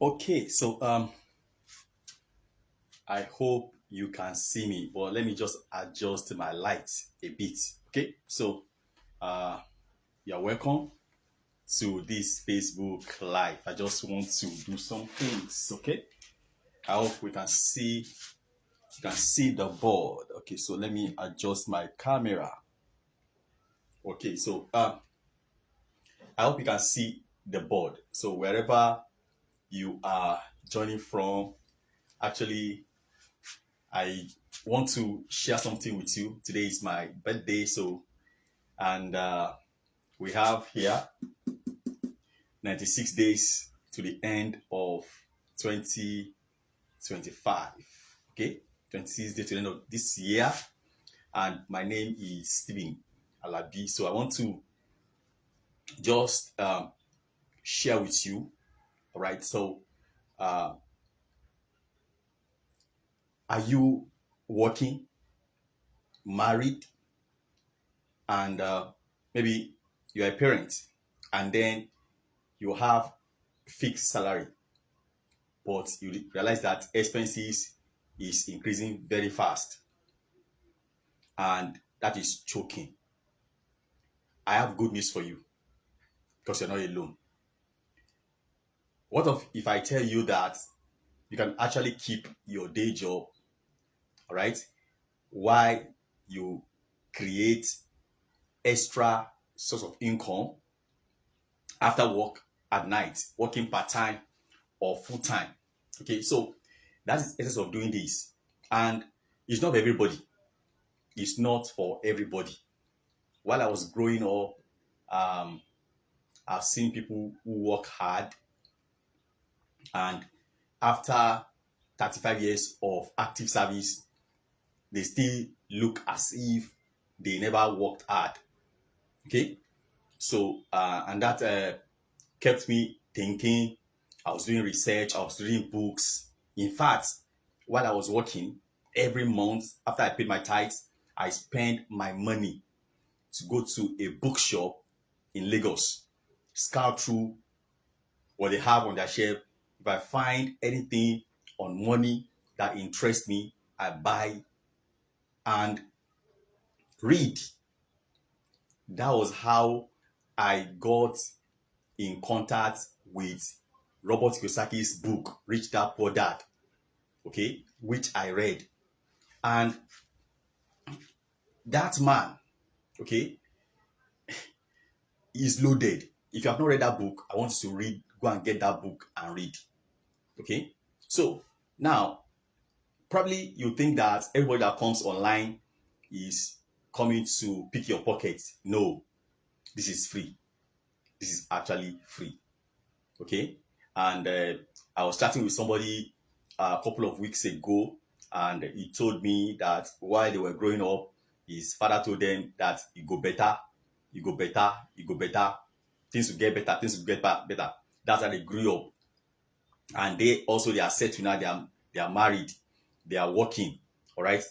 Okay, so I hope you can see me, but let me just adjust my lights a bit. Okay, so uh you're welcome to this Facebook Live. I just want to do some things. Okay, I hope we can see you can see the board. Okay, so let me adjust my camera. Okay, so I hope you can see the board. So wherever you are joining from, actually I want to share something with you. Today is my birthday, so and we have here 96 days to the end of 2025. Okay, 26 days to the end of this year, and my name is Stephen Alabi. So I want to just share with you. All right, so uh, are you working, married, and maybe you're a parent, and then you have fixed salary, but you realize that expenses is increasing very fast, and that is choking. I have good news for you because you're not alone. What if I tell you that you can actually keep your day job, all right, while you create extra source of income after work at night, working part-time or full-time? Okay, so that is the essence of doing this, and it's not for everybody. It's not for everybody. While I was growing up, um, I've seen people who work hard, and after 35 years of active service, they still look as if they never worked hard. Okay, so and that kept me thinking. I was doing research, I was reading books. In fact, while I was working, every month after I paid my tithes, I spent my money to go to a bookshop in Lagos, scout through what they have on their shelf. If I find anything on money that interests me, I buy and read. That was how I got in contact with Robert Kiyosaki's book, Rich Dad Poor Dad, okay, which I read. And that man, okay, is loaded. If you have not read that book, I want you to read, go and get that book and read. Okay. So now, probably you think that everybody that comes online is coming to pick your pocket. No, this is free. This is actually free. Okay. And I was chatting with somebody a couple of weeks ago, and he told me that while they were growing up, his father told them that you go better, you go better, you go better, things will get better, things will get better. That's how they grew up. And they are set to now, they are married, they are working. All right.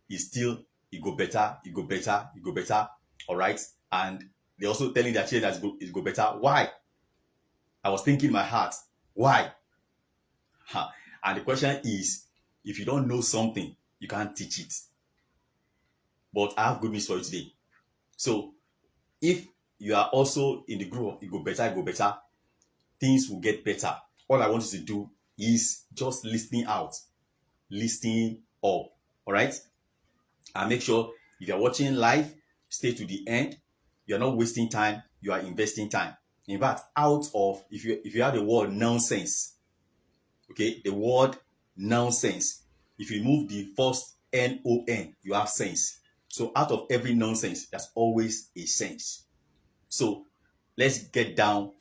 It's still you go better, you go better, you go better. All right. And they also telling their children that it go better. Why? I was thinking in my heart, why? Huh. And the question is, if you don't know something, you can't teach it. But I have good news for you today. So if you are also in the group of you go better, things will get better. All I want you to do is just listening out, listening up. All right. And make sure if you're watching live, stay to the end. You're not wasting time, you are investing time. In fact, out of if you have the word nonsense, okay, the word nonsense, if you remove the first NON, you have sense. So out of every nonsense, there's always a sense. So let's get down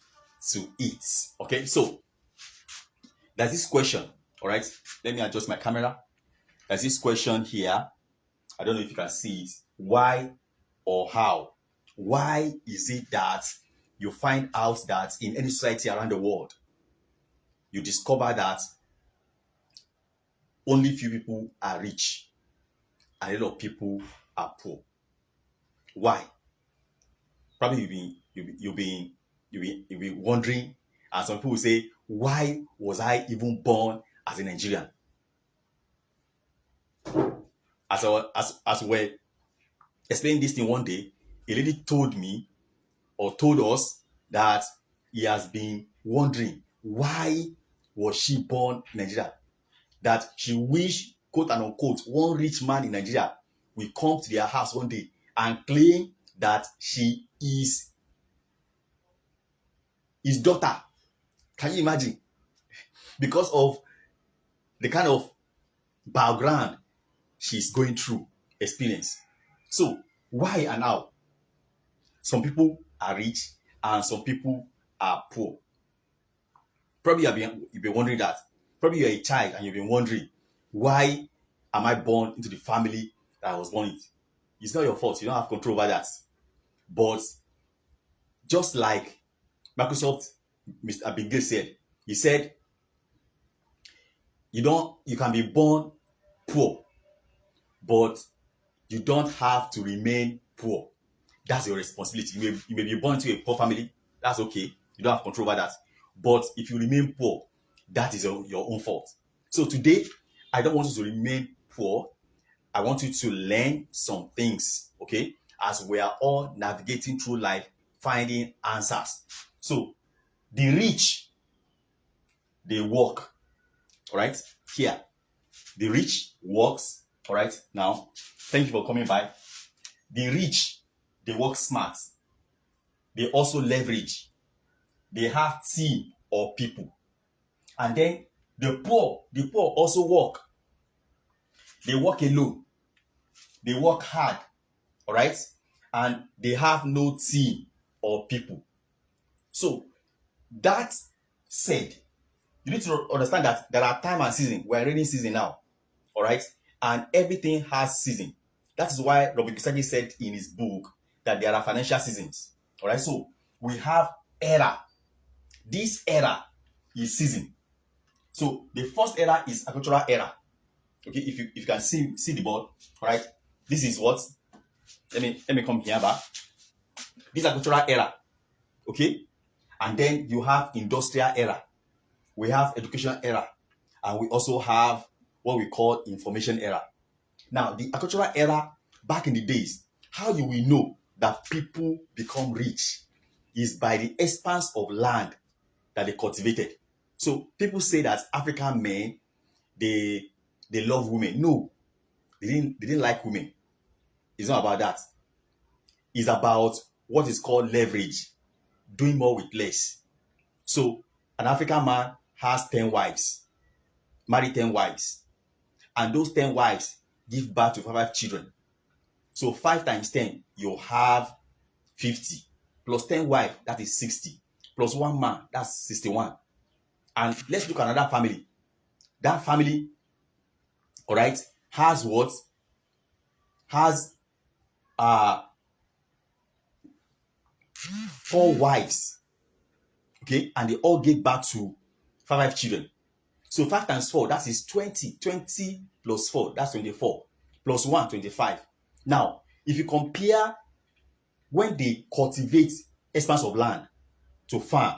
to it. Okay, so there's this question. All right, let me adjust my camera. There's this question here. I don't know if you can see it. Why or how? Why is it that you find out that in any society around the world, you discover that only few people are rich and a lot of people are poor? Why? Probably you've been wondering And some people say, why was I even born as a Nigerian? As we're explaining this thing one day, a lady told me or told us that he has been wondering why was she born in Nigeria. That she wish, quote and unquote, one rich man in Nigeria will come to their house one day and claim that she is his daughter. Can you imagine? Because of the kind of background she's going through, experience. So why and how? Some people are rich and some people are poor. Probably you've been wondering that. Probably you're a child and you've been wondering, why am I born into the family that I was born in? It's not your fault. You don't have control over that. But just like Microsoft, Mr. Bill Gates said, he said, you can be born poor, but you don't have to remain poor. That's your responsibility. You may be born into a poor family. That's okay. You don't have control over that. But if you remain poor, that is your own fault. So today, I don't want you to remain poor. I want you to learn some things, okay? As we are all navigating through life, finding answers. So the rich, they work, all right? Here, the rich works, all right? Now, thank you for coming by. The rich, they work smart. They also leverage. They have team or people. And then the poor also work. They work alone. They work hard, all right? And they have no team or people. So, that said, you need to understand that there are time and season. We're in rainy season now, all right? And everything has season. That is why Robert Kiyosaki said in his book that there are financial seasons, all right? So, we have era. This era is season. So, the first era is agricultural era. Okay, if you can see the board, all right? This is what? Let me come here back. This is agricultural era, okay? And then you have industrial era. We have educational era. And we also have what we call information era. Now, the agricultural era, back in the days, how you will know that people become rich is by the expanse of land that they cultivated. So people say that African men, they love women. No, they didn't like women. It's not about that. It's about what is called leverage, doing more with less. So an African man has 10 wives, marry 10 wives, and those 10 wives give birth to 5 children. So 5 times 10, you have 50. Plus 10 wives, that is 60. Plus 1 man, that's 61. And let's look at another family. That family, all right, has what? Has 4 wives, okay, and they all gave birth to 5 children. So 5 times 4, that is 20. 20 plus 4, that's 24. Plus 1, 25. Now, if you compare when they cultivate expanse of land to farm,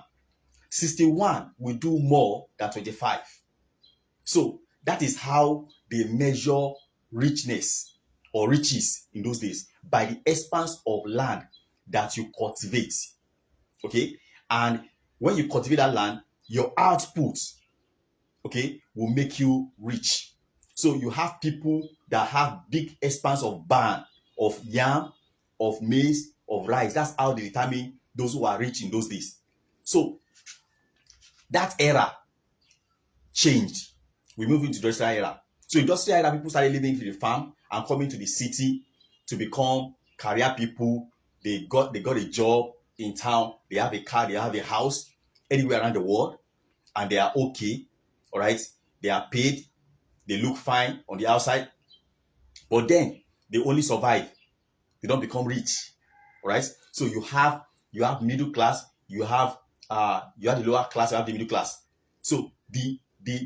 61 will do more than 25. So that is how they measure richness or riches in those days, by the expanse of land that you cultivate. Okay, and when you cultivate that land, your output, okay, will make you rich. So you have people that have big expanse of barn, of yam, of maize, of rice. That's how they determine those who are rich in those days. So that era changed. We move into the industrial era. So industrial era, people started leaving the farm and coming to the city to become career people. They got a job in town. They have a car. They have a house anywhere around the world, and they are okay. All right, they are paid. They look fine on the outside, but then they only survive. They don't become rich. All right. So you have middle class. You have the lower class. You have the middle class. So the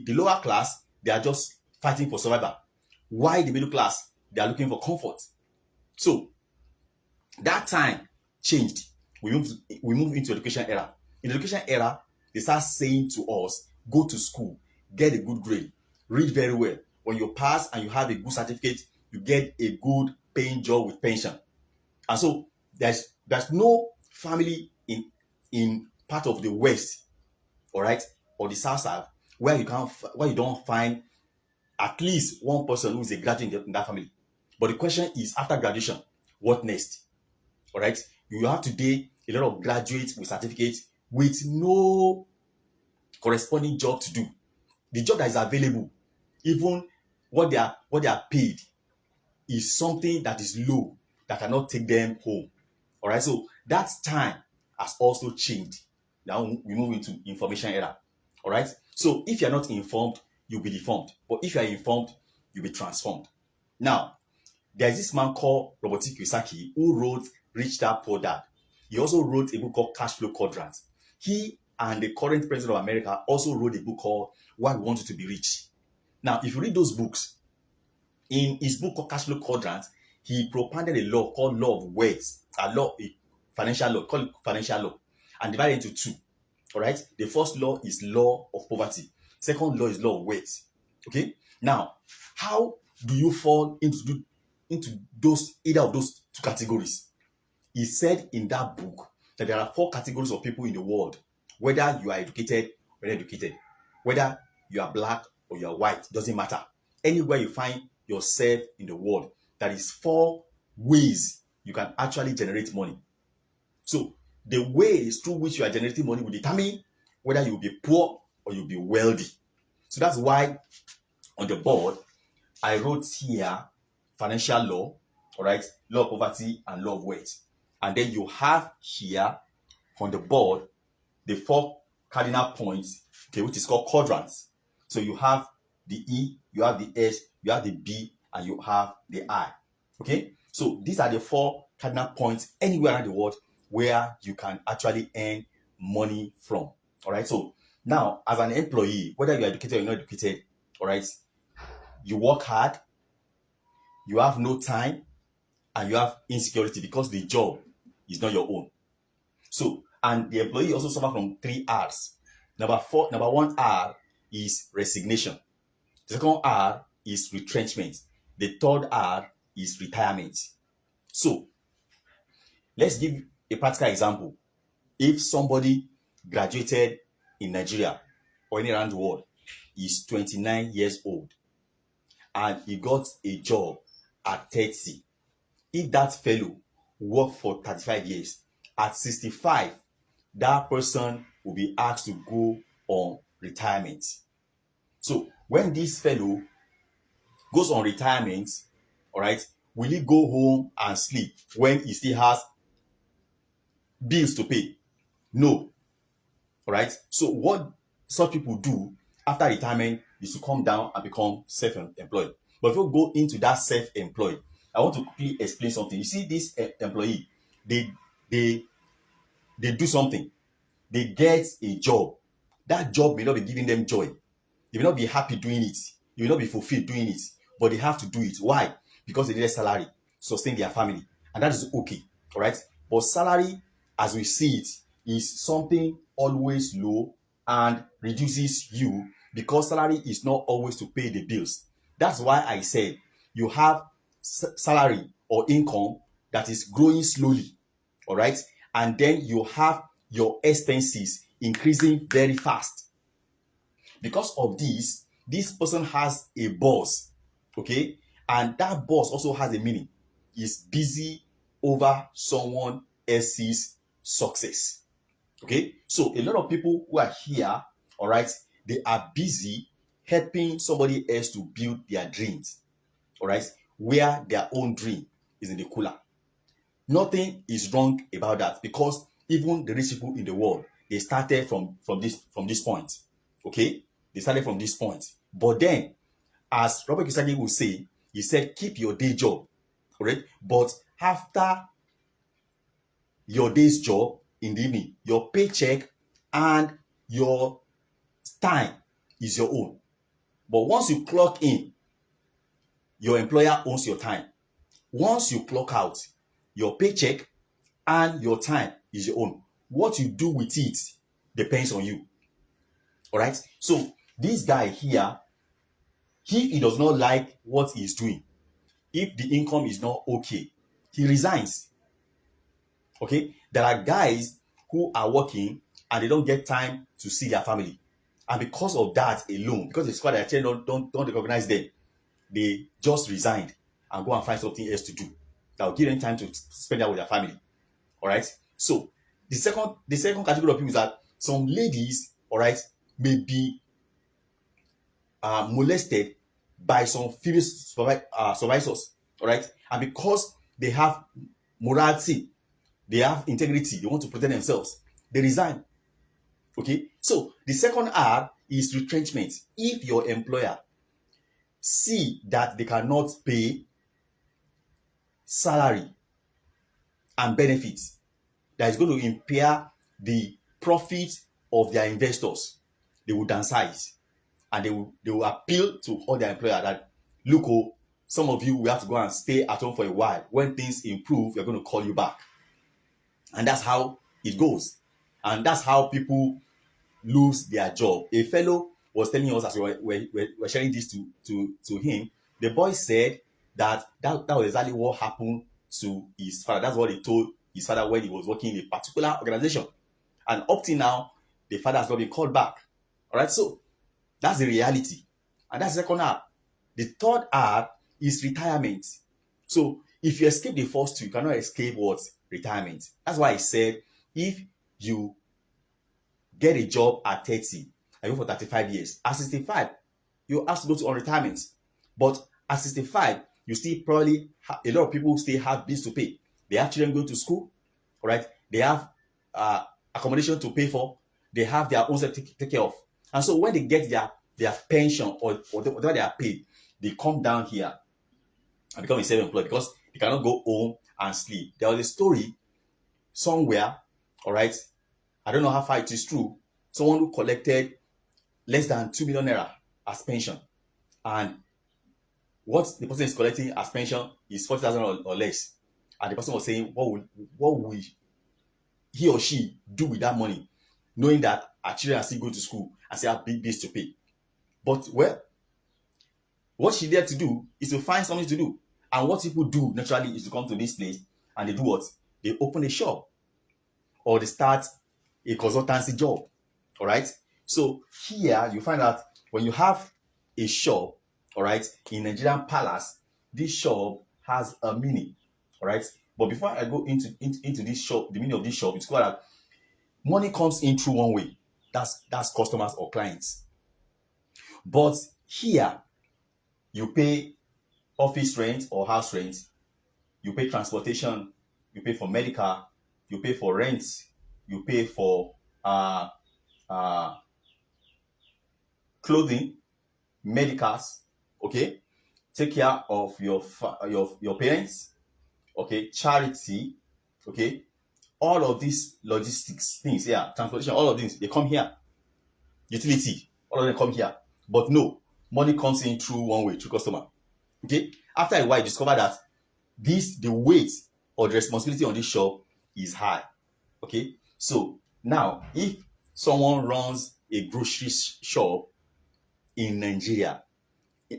lower class, they are just fighting for survival. Why the middle class? They are looking for comfort. So that time changed. We move into education era. In the education era, they start saying to us, go to school, get a good grade, read very well. When you pass and you have a good certificate, you get a good paying job with pension. And so there's no family in part of the West, all right, or the South where you don't find at least one person who is a graduate in that family. But the question is, after graduation, what next? All right, you have today a lot of graduates with certificates with no corresponding job to do. The job that is available, even what they are paid, is something that is low, that cannot take them home. All right, so that time has also changed. Now we move into information era. All right, so if you're not informed, you'll be deformed. But if you're informed, you'll be transformed. Now, there's this man called Robert Kiyosaki who wrote Rich Dad Poor Dad. He also wrote a book called Cash Flow Quadrant. He and the current president of America also wrote a book called Why We Want You to Be Rich. Now, if you read those books, in his book called Cash Flow Quadrant, he propounded a law called Law of Wealth, a financial law, called financial law, and divided into two. All right. The first law is law of poverty. Second law is law of wealth. Okay. Now, how do you fall into those either of those two categories? He said in that book that there are 4 categories of people in the world, whether you are educated or uneducated, whether you are black or you are white, doesn't matter. Anywhere you find yourself in the world, there is 4 ways you can actually generate money. So the ways through which you are generating money will determine whether you will be poor or you'll be wealthy. So that's why on the board I wrote here financial law, all right, law of poverty and law of wealth. And then you have here on the board the 4 cardinal points, okay, which is called quadrants. So you have the E, you have the S, you have the B, and you have the I. Okay, so these are the 4 cardinal points anywhere around the world where you can actually earn money from. All right, so now as an employee, whether you're educated or not educated, all right, you work hard, you have no time, and you have insecurity because the job is not your own. So, and the employee also suffer from 3 R's. Number 1 R is resignation. The second R is retrenchment. The third R is retirement. So, let's give a practical example. If somebody graduated in Nigeria or any around the world, is 29 years old, and he got a job at 30, if that fellow worked for 35 years, at 65, that person will be asked to go on retirement. So when this fellow goes on retirement, all right, will he go home and sleep when he still has bills to pay? No. All right. So what such people do after retirement is to come down and become self-employed. But if you go into that self-employed, I want to quickly explain something. You see, this employee, they do something. They get a job. That job may not be giving them joy. They may not be happy doing it. They will not be fulfilled doing it. But they have to do it. Why? Because they need a salary, sustain their family. And that is okay. All right. But salary, as we see it, is something always low and reduces you, because salary is not always to pay the bills. That's why I said you have salary or income that is growing slowly. All right. And then you have your expenses increasing very fast. Because of this person has a boss, okay, and that boss also has a meaning. He's busy over someone else's success. Okay, so a lot of people who are here, all right, they are busy helping somebody else to build their dreams, all right, where their own dream is in the cooler. Nothing is wrong about that, because even the rich people in the world, they started from this point. Okay, they started from this point. But then, as Robert Kiyosaki would say, he said, keep your day job, correct? But after your day's job in the evening, your paycheck and your time is your own. But once you clock in, your employer owns your time. Once you clock out, your paycheck and your time is your own. What you do with it depends on you. All right. So this guy here, if he does not like what he's doing, if the income is not okay, he resigns. Okay. There are guys who are working and they don't get time to see their family. And because of that alone, because the squad actually don't recognize them, they just resigned and go and find something else to do that will give them time to spend that with their family. All right. So the second category of people is that some ladies, all right, may be molested by some female supervisors. All right. And because they have morality, they have integrity, they want to protect themselves, they resign. Okay. So the second R is retrenchment. If your employer see that they cannot pay salary and benefits that is going to impair the profit of their investors, they will downsize and they will appeal to all their employer that, look, oh, some of you will have to go and stay at home for a while. When things improve, we're going to call you back. And that's how it goes. And that's how people lose their job. A fellow was telling us as we were sharing this to him. The boy said that was exactly what happened to his father. That's what he told his father when he was working in a particular organization. And up till now, the father has not been called back. All right, so that's the reality. And that's the second R. The third R is retirement. So if you escape the first two, you cannot escape what? Retirement. That's why I said if you get a job at 30 and go for 35 years, at 65, you have to go on retirement. But at 65, you still probably a lot of people still have bills to pay. They have children going to school, all right? They have accommodation to pay for. They have their own self to take care of. And so when they get their pension or whatever they are paid, they come down here and become a self-employed because they cannot go home and sleep. There was a story somewhere, all right? I don't know how far it is true. Someone who collected less than 2 million naira as pension, and what the person is collecting as pension is 40,000 or less. And the person was saying, what will he or she do with that money, knowing that our children are still going to school and still have big bills to pay? But well, what she dared to do is to find something to do. And what people do naturally is to come to this place and they do what? They open a shop or they start a consultancy job. All right. So here you find out when you have a shop, all right, in Nigerian Palace, this shop has a meaning. All right. But before I go into this shop, the meaning of this shop, it's called that money comes in through one way. That's customers or clients. But here you pay office rent or house rent, you pay transportation, you pay for medical, you pay for rent, you pay for clothing, medicals, okay, take care of your parents, okay, charity, okay, all of these logistics things, yeah, transportation, all of these, they come here. Utility, all of them come here. But no, money comes in through one way, through customer. Okay, after a while, you discover that the weight or the responsibility on this shop is high. Okay, so now if someone runs a grocery shop in Nigeria,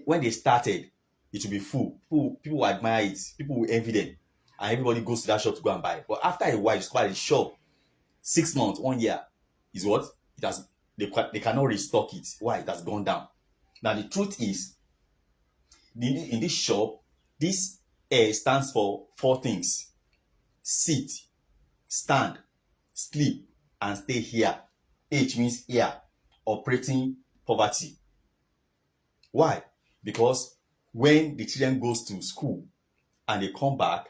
when they started, it will be full. People will admire it. People will envy them, and everybody goes to that shop to go and buy. But after a while, you discover the shop 6 months, 1 year is what it has. They cannot restock it. Why? It has gone down. Now the truth is, in this shop, this stands for 4 things: sit, stand, sleep, and stay here. H means here, operating poverty. Why? Because when the children goes to school and they come back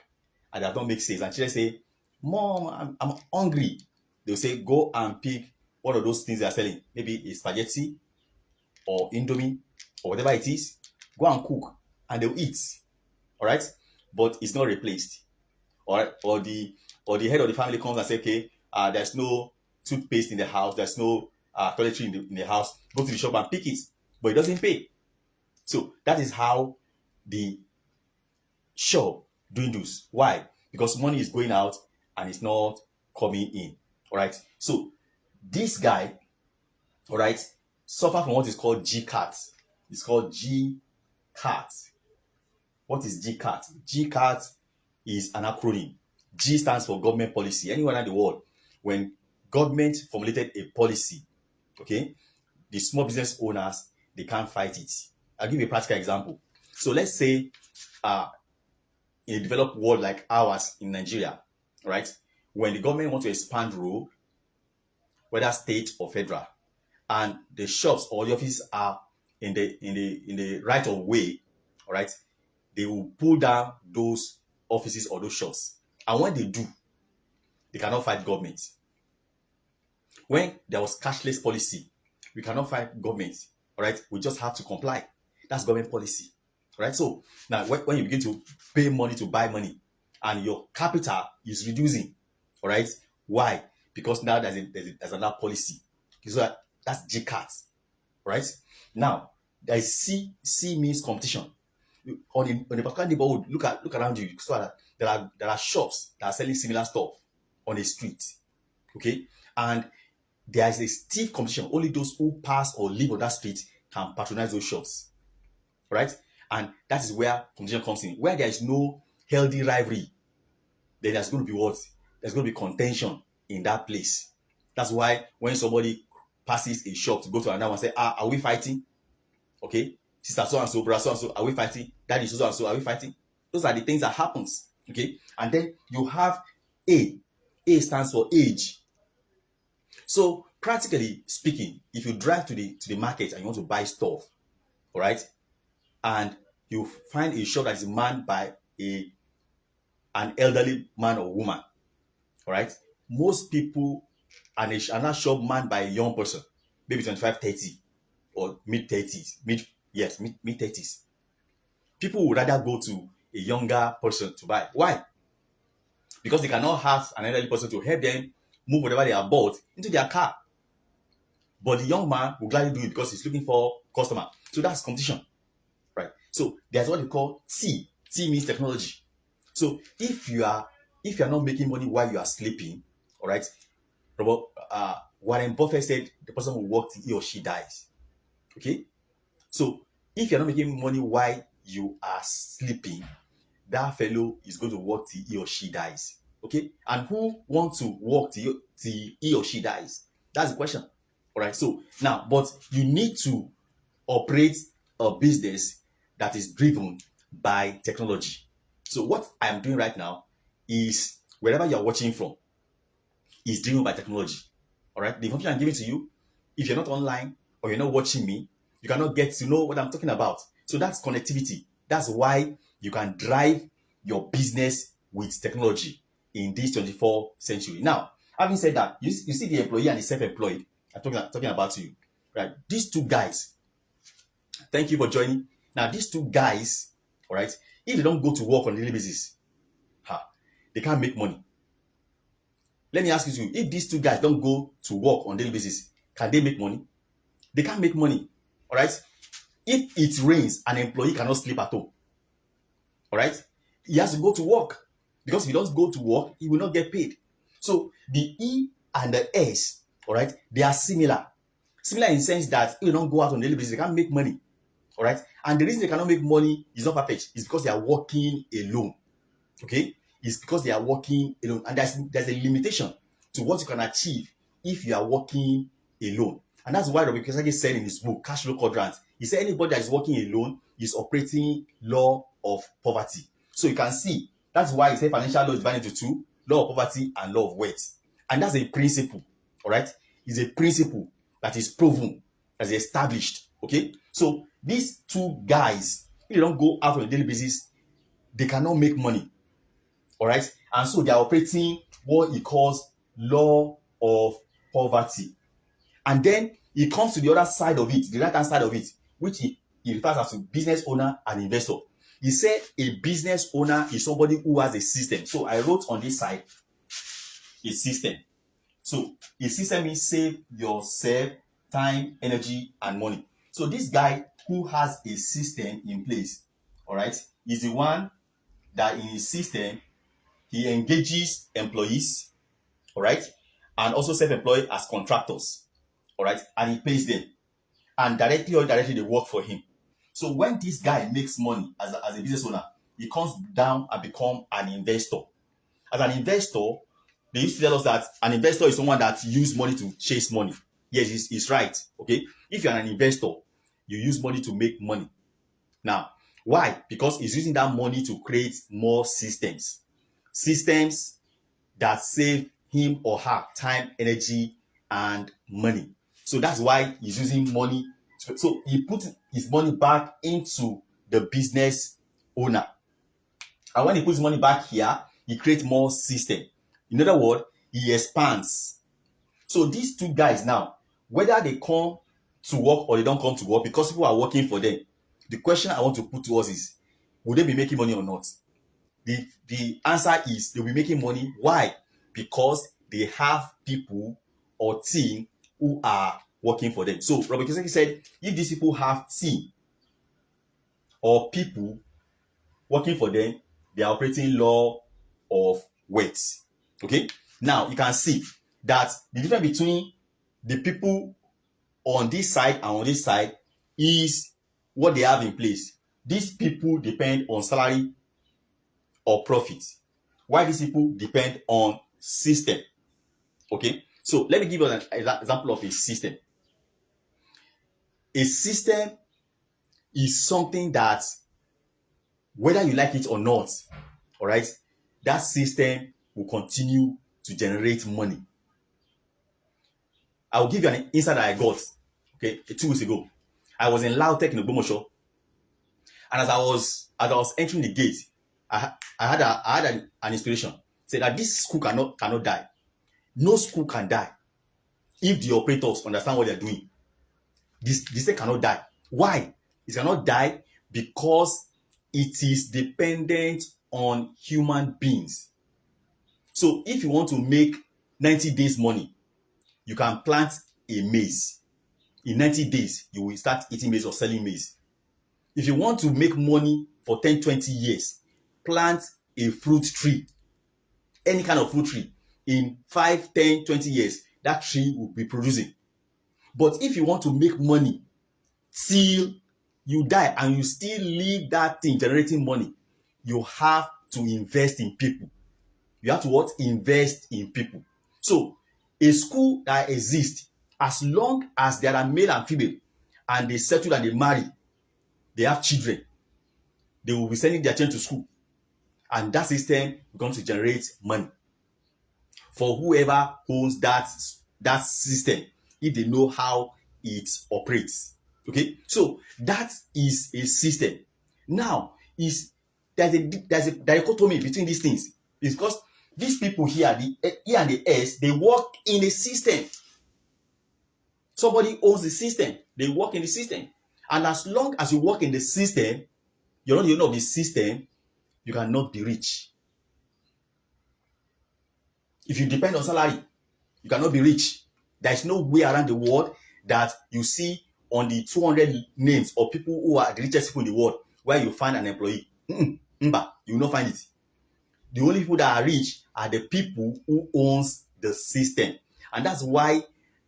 and they don't make sales, and children say, "Mom, I'm hungry," they'll say, "Go and pick one of those things they are selling, maybe a spaghetti or indomie or whatever it is. Go and cook, and they'll eat." All right, but it's not replaced. All right, or the head of the family comes and say, "Okay, there's no toothpaste in the house, there's no toiletry in the house. Go to the shop and pick it," but it doesn't pay. So that is how the shop dwindles. Why? Because money is going out and it's not coming in. All right. So this guy, all right, suffer from what is called GCAT. It's called GCAT. What is GCAT? GCAT is an acronym. G stands for government policy. Anywhere in the world, when government formulated a policy, okay, the small business owners, they can't fight it. I'll give you a practical example. So let's say in a developed world like ours in Nigeria, right, when the government wants to expand road, whether state or federal, and the shops or the offices are in the right of way, all right, they will pull down those offices or those shops. And when they do, they cannot fight government. When there was cashless policy, we cannot fight government. All right, we just have to comply. That's government policy. All right. So now, when you begin to pay money to buy money, and your capital is reducing, all right, why? Because now there's another policy. So that's GCAT. Right. Now there is C. C means competition. On a particular neighborhood, look around you. So there are shops that are selling similar stuff on a street. Okay, and there is a stiff competition. Only those who pass or live on that street can patronize those shops, right? And that is where competition comes in. Where there is no healthy rivalry, then there's going to be what? There's going to be contention in that place. That's why when somebody passes a shop to go to another one, say, are we fighting? Okay, sister so and so, brother so and so, are we fighting? Daddy so and so, are we fighting? Those are the things that happens. Okay, and then you have A. A stands for age. So practically speaking, if you drive to the market and you want to buy stuff, all right, and you find a shop that is manned by an elderly man or woman, all right, most people, and another shop manned by a young person, maybe 25, 30, or mid-30s, mid-30s. People would rather go to a younger person to buy. Why? Because they cannot have an elderly person to help them move whatever they have bought into their car. But the young man will gladly do it because he's looking for customer. So that's competition, right? So there's what they call T. T means technology. So if you are not making money while you are sleeping, all right, Warren Buffett said the person will work till he or she dies. Okay, so if you're not making money while you are sleeping, that fellow is going to work till he or she dies. Okay, and who wants to work till he or she dies? That's the question. All right, so now, but you need to operate a business that is driven by technology. So what I am doing right now is, wherever you're watching from, is driven by technology. All right, the information I'm giving to you, if you're not online or you're not watching me, you cannot get to know what I'm talking about. So that's connectivity. That's why you can drive your business with technology in this 24th century. Now, having said that, you see the employee and the self-employed. I'm talking about you, right? These two guys. Thank you for joining. Now, these two guys, all right, if they don't go to work on a daily basis, they can't make money. Let me ask you, if these two guys don't go to work on a daily basis, can they make money? They can't make money, all right? If it rains, an employee cannot sleep at home, all right? He has to go to work, because if he doesn't go to work, he will not get paid. So the E and the S, all right, they are similar. Similar in the sense that if they don't go out on a daily basis, they can't make money, all right? And the reason they cannot make money is not perfect. It's because they are working alone, okay? It's because they are working alone. And there's a limitation to what you can achieve if you are working alone. And that's why Robert Kiyosaki said in his book, Cash Flow Quadrant, he said anybody that is working alone is operating law of poverty. So you can see, that's why he said financial law is divided into two, law of poverty and law of wealth. And that's a principle, all right? It's a principle that is proven, as established, okay? So these two guys, if they don't go out on a daily basis, they cannot make money, all right? And so they are operating what he calls law of poverty. And then he comes to the other side of it, the right-hand side of it, which he refers as a business owner and investor. He said a business owner is somebody who has a system. So I wrote on this side, a system. So a system means save yourself time, energy, and money. So this guy who has a system in place, all right, is the one that in his system, he engages employees, all right, and also self-employed as contractors, all right, and he pays them. and directly or indirectly they work for him. So when this guy makes money as a business owner, he comes down and become an investor. As an investor, they used to tell us that an investor is someone that uses money to chase money. Yes, it's right. Okay, if you're an investor, you use money to make money. Now, why? Because he's using that money to create more systems that save him or her time, energy, and money. So that's why he's using money. So he puts his money back into the business owner. And when he puts money back here, he creates more system. In other words, he expands. So these two guys now, whether they come to work or they don't come to work, because people are working for them, the question I want to put to us is, will they be making money or not? The answer is they'll be making money. Why? Because they have people or team who are working for them. So Robert Kiyosaki said, if these people have team or people working for them, they are operating law of weight. Okay? Now you can see that the difference between the people on this side and on this side is what they have in place. These people depend on salary or profit, while these people depend on system. Okay, so let me give you an example of a system. A system is something that, whether you like it or not, all right, that system will continue to generate money. I will give you an insight that I got, okay, 2 weeks ago. I was in Lautech in Ogbomoso, and as I was entering the gate, I had an inspiration. Say that this school cannot die. No school can die if the operators understand what they're doing. This thing cannot die. Why? It cannot die because it is dependent on human beings. So if you want to make 90 days money, you can plant a maize. In 90 days, you will start eating maize or selling maize. If you want to make money for 10, 20 years, plant a fruit tree. Any kind of fruit tree. In 5, 10, 20 years, that tree will be producing. But if you want to make money till you die and you still leave that thing generating money, you have to invest in people. You have to what? Invest in people. So a school that exists, as long as there are male and female and they settle and they marry, they have children, they will be sending their children to school, and that system is going to generate money for whoever owns that system, if they know how it operates. Okay, so that is a system. Now, there's a dichotomy between these things. It's because these people here, the E and the S, they work in a system. Somebody owns the system. They work in the system. And as long as you work in the system, you're not the owner of the system, you cannot be rich. If you depend on salary, you cannot be rich. There is no way around the world that you see on the 200 names of people who are the richest people in the world where you find an employee. You will not find it. The only people that are rich are the people who owns the system. And that's why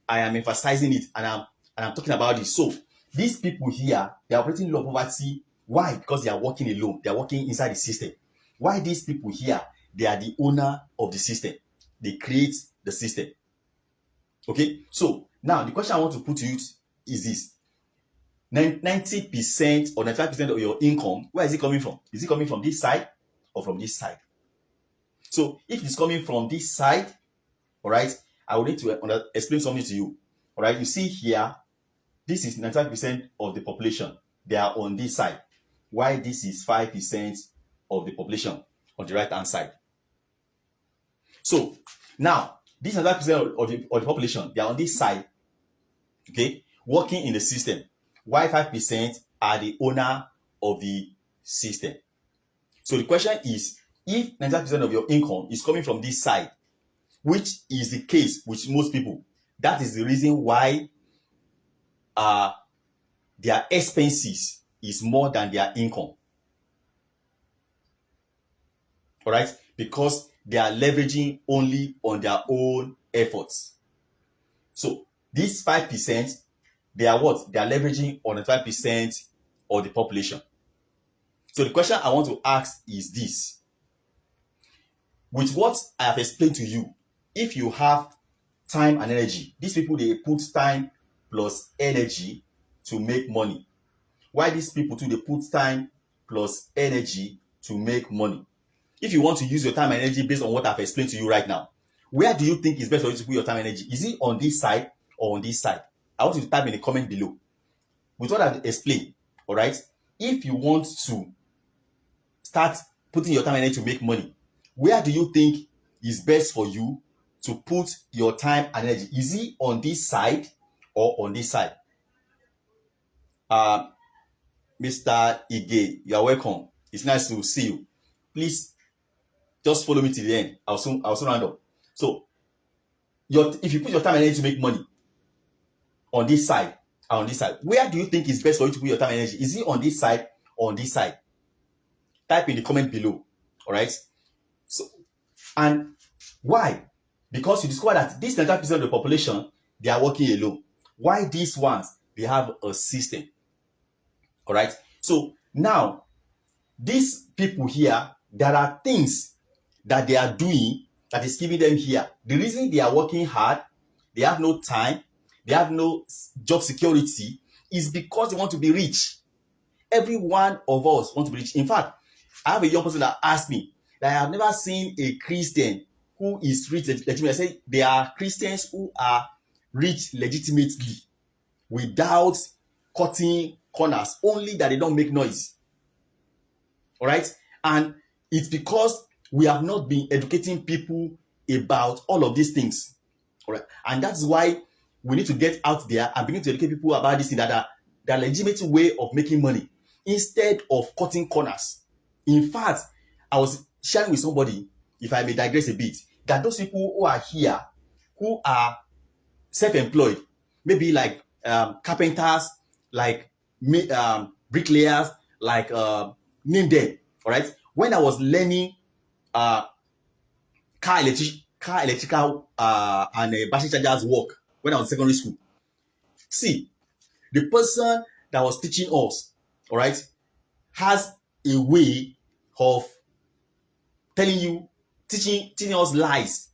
I am emphasizing it, and I'm talking about this. So these people here, they are operating low poverty. Why? Because they are working alone. They are working inside the system. Why these people here? They are the owner of the system. They create the system. Okay, so now the question I want to put to you is this: 90% or 95% of your income, where is it coming from? Is it coming from this side or from this side? So if it's coming from this side, all right, I will need to explain something to you. All right, you see here, this is 95% of the population. They are on this side. Why this is 5% of the population on the right hand side. So now, this 95% of the population, they are on this side, okay, working in the system. Why 5% are the owner of the system? So the question is, if 95% of your income is coming from this side, which is the case with most people, that is the reason why their expenses is more than their income. All right, because they are leveraging only on their own efforts. So this 5%, they are what? They are leveraging on the 5% of the population. So the question I want to ask is this. With what I have explained to you, if you have time and energy, these people, they put time plus energy to make money. Why these people too, they put time plus energy to make money. If you want to use your time and energy based on what I've explained to you right now, where do you think is best for you to put your time and energy? Is it on this side or on this side? I want you to type in the comment below. With what I've explained, all right? If you want to start putting your time and energy to make money, where do you think is best for you to put your time and energy? Is it on this side or on this side? Mr. Ige, you are welcome. It's nice to see you. Please just follow me till the end. I'll soon round up. So, if you put your time and energy to make money on this side and on this side, where do you think is best for you to put your time and energy? Is it on this side or on this side? Type in the comment below. All right. So, and why? Because you discover that this 90% of the population, they are working alone. Why these ones? They have a system. All right. So now, these people here, there are things that they are doing that is giving them here. The reason they are working hard, they have no time, they have no job security, is because they want to be rich. Every one of us wants to be rich. In fact, I have a young person that asked me that I have never seen a Christian who is rich legitimately. I say there are Christians who are rich legitimately without cutting corners, only that they don't make noise. All right? And it's because we have not been educating people about all of these things. All right? And that's why we need to get out there and begin to educate people about this thing, that are the legitimate way of making money instead of cutting corners. In fact, I was sharing with somebody, if I may digress a bit, that those people who are here, who are self-employed, maybe like carpenters, like bricklayers, like name them. All right. When I was learning car electrical and battery chargers work when I was in secondary school, see, the person that was teaching us, all right, has a way of telling you, teaching us lies.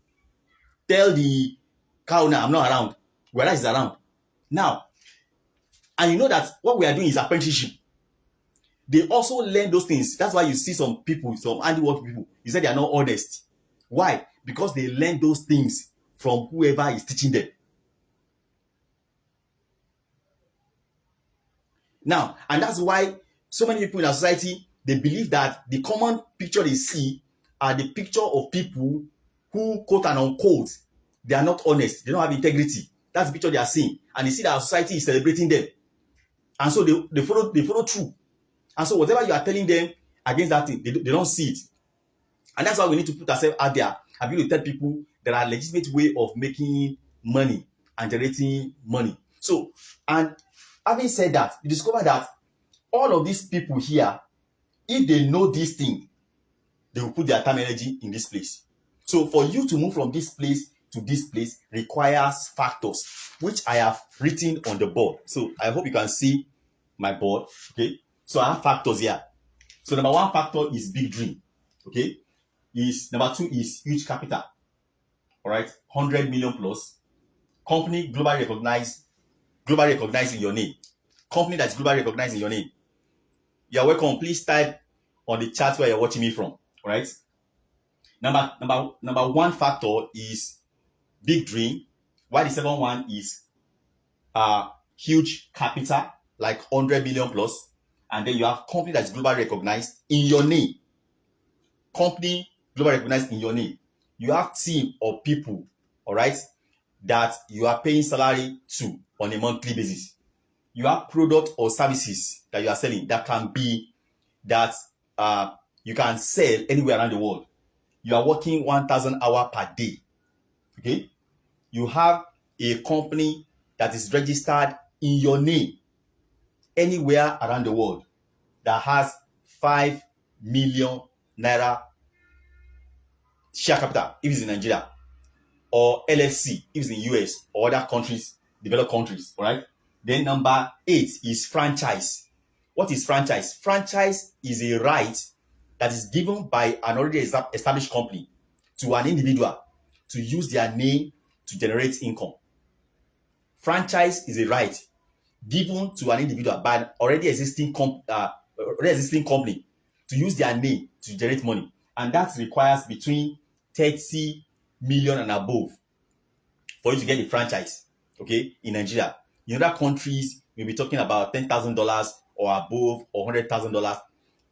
Tell the cow now, I'm not around, whereas he's around. Now, and you know that what we are doing is apprenticeship. They also learn those things. That's why you see some people, some handiwork people, you say they are not honest. Why? Because they learn those things from whoever is teaching them. Now, and that's why so many people in our society, they believe that the common picture they see are the picture of people who, quote and unquote, they are not honest, they don't have integrity. That's the picture they are seeing. And they see that our society is celebrating them. And so they follow through. And so whatever you are telling them against that thing, they don't see it. And that's why we need to put ourselves out there and be able to tell people there are legitimate way of making money and generating money. So, and having said that, you discover that all of these people here, if they know this thing, they will put their time and energy in this place. So for you to move from this place to this place requires factors, which I have written on the board. So I hope you can see my board. Okay. So I have factors here. So number one factor is big dream. Okay. Number two is huge capital. All right. 100 million plus. Company globally recognized in your name. Company that's globally recognized in your name. You're welcome. Please type on the chat where you're watching me from. All right. Number one factor is big dream. Why the second one is huge capital, like 100 million plus. And then you have company that's globally recognized in your name. Company globally recognized in your name. You have team of people, all right, that you are paying salary to on a monthly basis. You have product or services that you are selling that can be that you can sell anywhere around the world. You are working 1,000 hours per day. Okay. You have a company that is registered in your name anywhere around the world that has 5 million naira share capital if it's in Nigeria, or LLC if it's in US or other countries, developed countries. All right. Then number 8 is franchise. What is franchise? Franchise is a right that is given by an already established company to an individual to use their name to generate income. Franchise is a right given to an individual by an already existing company to use their name to generate money, and that requires between 30 million and above for you to get a franchise. Okay, in Nigeria. In other countries, we'll be talking about $10,000 or above, or $100,000,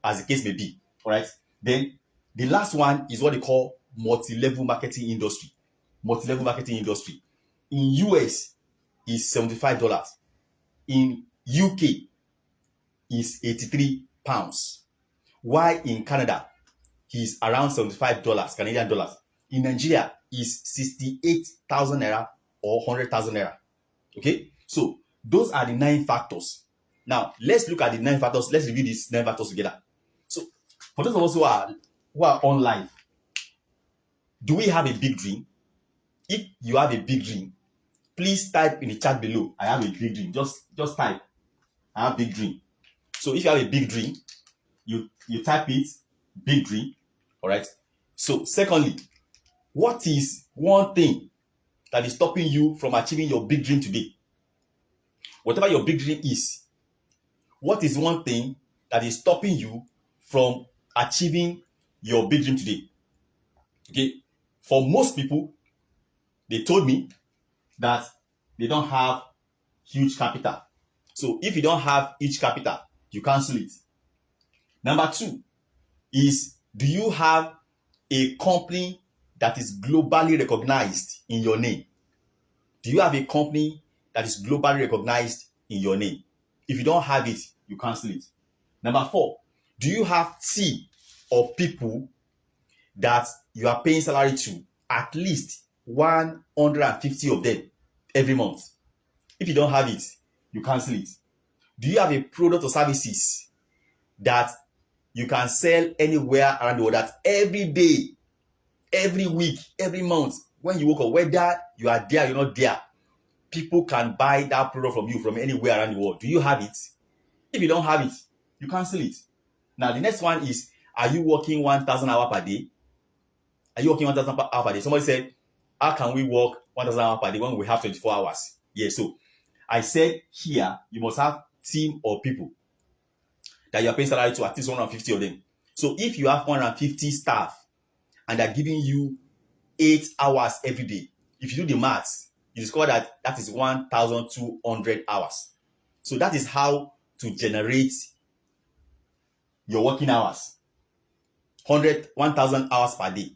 as the case may be. All right. Then the last one is what they call multi-level marketing industry. Multi-level marketing industry in US is $75. In UK is 83 pounds. While in Canada is around $75 Canadian dollars. In Nigeria is 68,000 naira or 100,000 naira. Okay, so those are the 9 factors. Now let's look at the 9 factors. Let's review these 9 factors together. So for those of us who are on live, do we have a big dream? If you have a big dream, please type in the chat below, I have a big dream. Just type, I have a big dream. So if you have a big dream, you type it, big dream. All right. So secondly, what is one thing that is stopping you from achieving your big dream today? Whatever your big dream is, what is one thing that is stopping you from achieving your big dream today? Okay, for most people, they told me that they don't have huge capital. So if you don't have huge capital, you cancel it. Number 2 is, do you have a company that is globally recognized in your name? Do you have a company that is globally recognized in your name? If you don't have it, you cancel it. Number 4, do you have team or people that you are paying salary to, at least 150 of them every month? If you don't have it, you cancel it. Do you have a product or services that you can sell anywhere around the world, that every day, every week, every month, when you wake up, whether you are there or you're not there, people can buy that product from you from anywhere around the world? Do you have it? If you don't have it, you cancel it. Now, the next one is, are you working 1,000 hours per day? Are you working 1,000 hours per day? Somebody said, how can we work 1,000 hours per day when we have 24 hours? Yeah, so I said here, you must have team or people that you are paying salary to, at least 150 of them. So if you have 150 staff and they're giving you 8 hours every day, if you do the maths, you discover that that is 1,200 hours. So that is how to generate your working hours. 1,000 hours per day.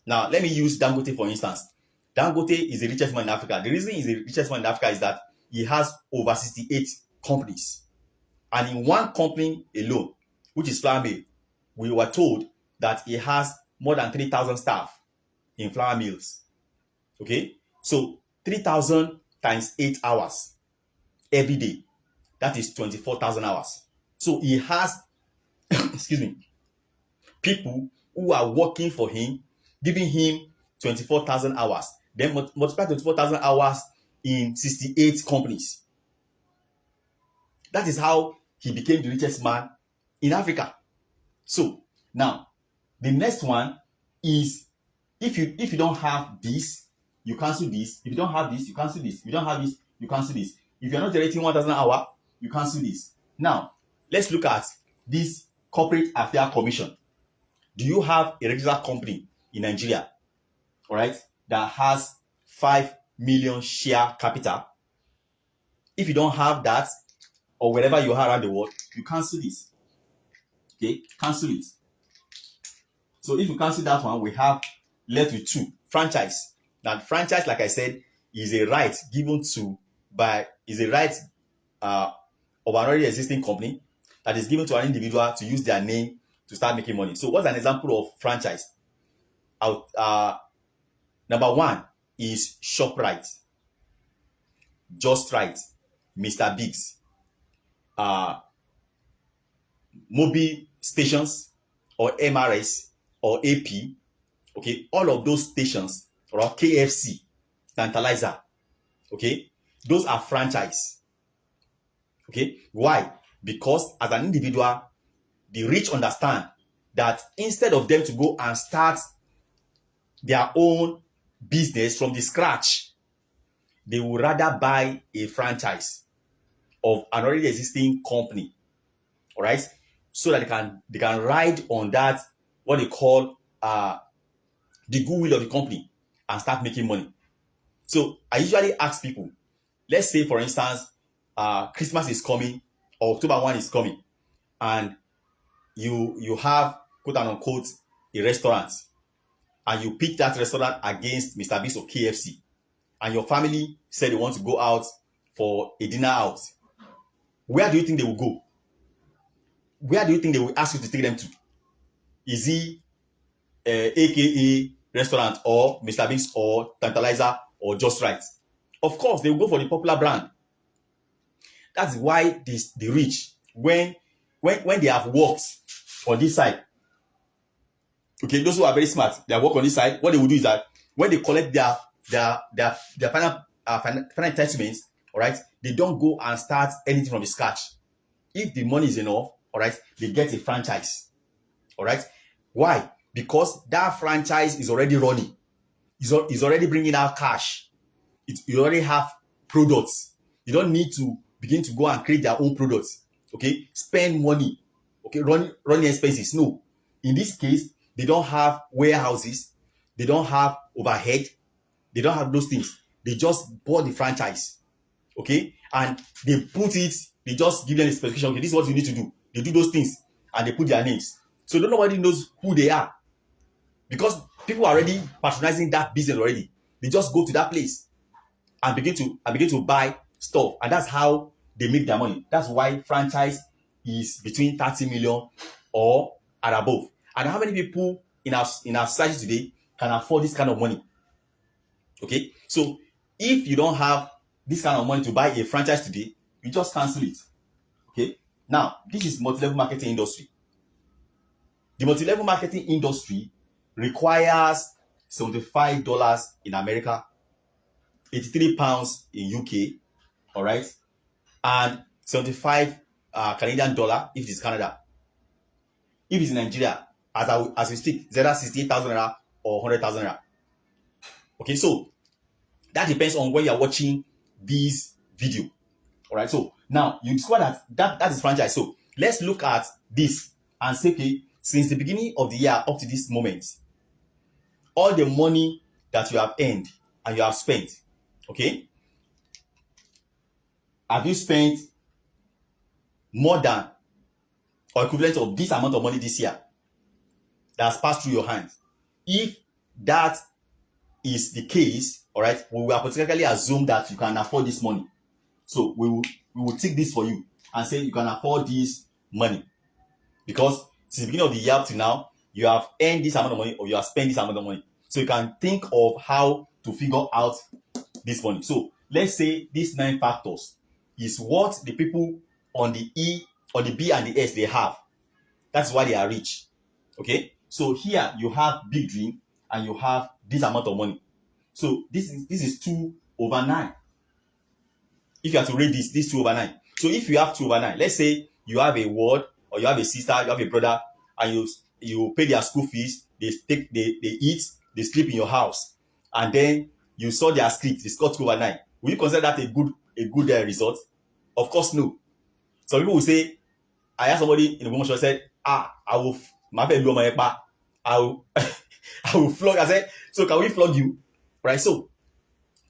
Now, let me use Dangote for instance. Dangote is the richest man in Africa. The reason he's the richest man in Africa is that he has over 68 companies. And in one company alone, which is flour mill, we were told that he has more than 3,000 staff in flour mills. Okay? So 3,000 times 8 hours every day. That is 24,000 hours. So he has, excuse me, people who are working for him, giving him 24,000 hours. Then multiply 24,000 hours in 68 companies. That is how he became the richest man in Africa. So now, the next one is, if you don't have this, you cancel this. If you don't have this, you cancel this. If you don't have this, you cancel this. If you're not generating 1,000 hours, you cancel this. Now, let's look at this Corporate Affairs Commission. Do you have a registered company in Nigeria, all right, that has 5 million share capital? If you don't have that, or wherever you are around the world, you cancel this. Okay, cancel it. So if you cancel that one, we have left with 2. Franchise. Now, franchise, like I said, is a right given to of an already existing company that is given to an individual to use their name to start making money. So what's an example of franchise? Number 1 is ShopRite, Just Right, Mr. Biggs, mobile stations or MRS or AP. Okay, all of those stations, or KFC, Tantalizer. Okay, those are franchise. Okay, why? Because as an individual, the rich understand that instead of them to go and start their own business from the scratch, they would rather buy a franchise of an already existing company, all right, so that they can ride on that, what they call the goodwill of the company, and start making money. So I usually ask people, let's say for instance, Christmas is coming, or October 1 is coming, and you have, quote and unquote, a restaurant, and you pick that restaurant against Mr. Beast or KFC, and your family said they want to go out for a dinner out, where do you think they will go? Where do you think they will ask you to take them to? Is he AKA restaurant, or Mr. Beast, or Tantalizer, or Just Right? Of course, they will go for the popular brand. That's why the rich, when they have worked on this side, okay, those who are very smart, they have worked on this side. What they will do is that when they collect their final entitlements, all right, they don't go and start anything from the scratch. If the money is enough, all right, they get a franchise. All right, why? Because that franchise is already running. It's already bringing out cash. You already have products. You don't need to begin to go and create their own products. Okay, spend money. Okay, running expenses. No, in this case, they don't have warehouses. They don't have overhead. They don't have those things. They just bought the franchise. Okay, and they put it. They just give them a specification. Okay, this is what you need to do. They do those things, and they put their names. So nobody knows who they are, because people are already patronizing that business already. They just go to that place and begin to buy stuff, and that's how they make their money. That's why franchise is between 30 million or and above. And how many people in our society today can afford this kind of money? Okay, so if you don't have this kind of money to buy a franchise today, you just cancel it. Okay, now this is multi-level marketing industry. The multi-level marketing industry requires $75 in America, 83 pounds in UK, all right, and 75 Canadian dollar if it's Canada. If it's in Nigeria, as we speak, it's either 68,000 naira or 100,000 naira. Okay, so that depends on when you're watching this video. All right, so now you discover that is franchise. So let's look at this and say, okay, since the beginning of the year up to this moment, all the money that you have earned and you have spent, okay, have you spent more than or equivalent of this amount of money this year that has passed through your hands? If that is the case, all right, we will particularly assume that you can afford this money. So we will take this for you and say you can afford this money, because since the beginning of the year up to now, you have earned this amount of money or you have spent this amount of money. So you can think of how to figure out this money. So let's say these 9 factors is what the people on the E, on the B and the S they have. That's why they are rich. Okay, so here you have big dream and you have this amount of money. So this is 2/9. If you have to rate this 2/9. So if you have 2/9, let's say you have a ward, or you have a sister, you have a brother, and you pay their school fees, they eat, they sleep in your house, and then you saw their script, they scored 2/9. Will you consider that a good result? Of course, no. Some people will say, I asked somebody in the promotion, said, I will flog. I said, so can we flog you? Right? So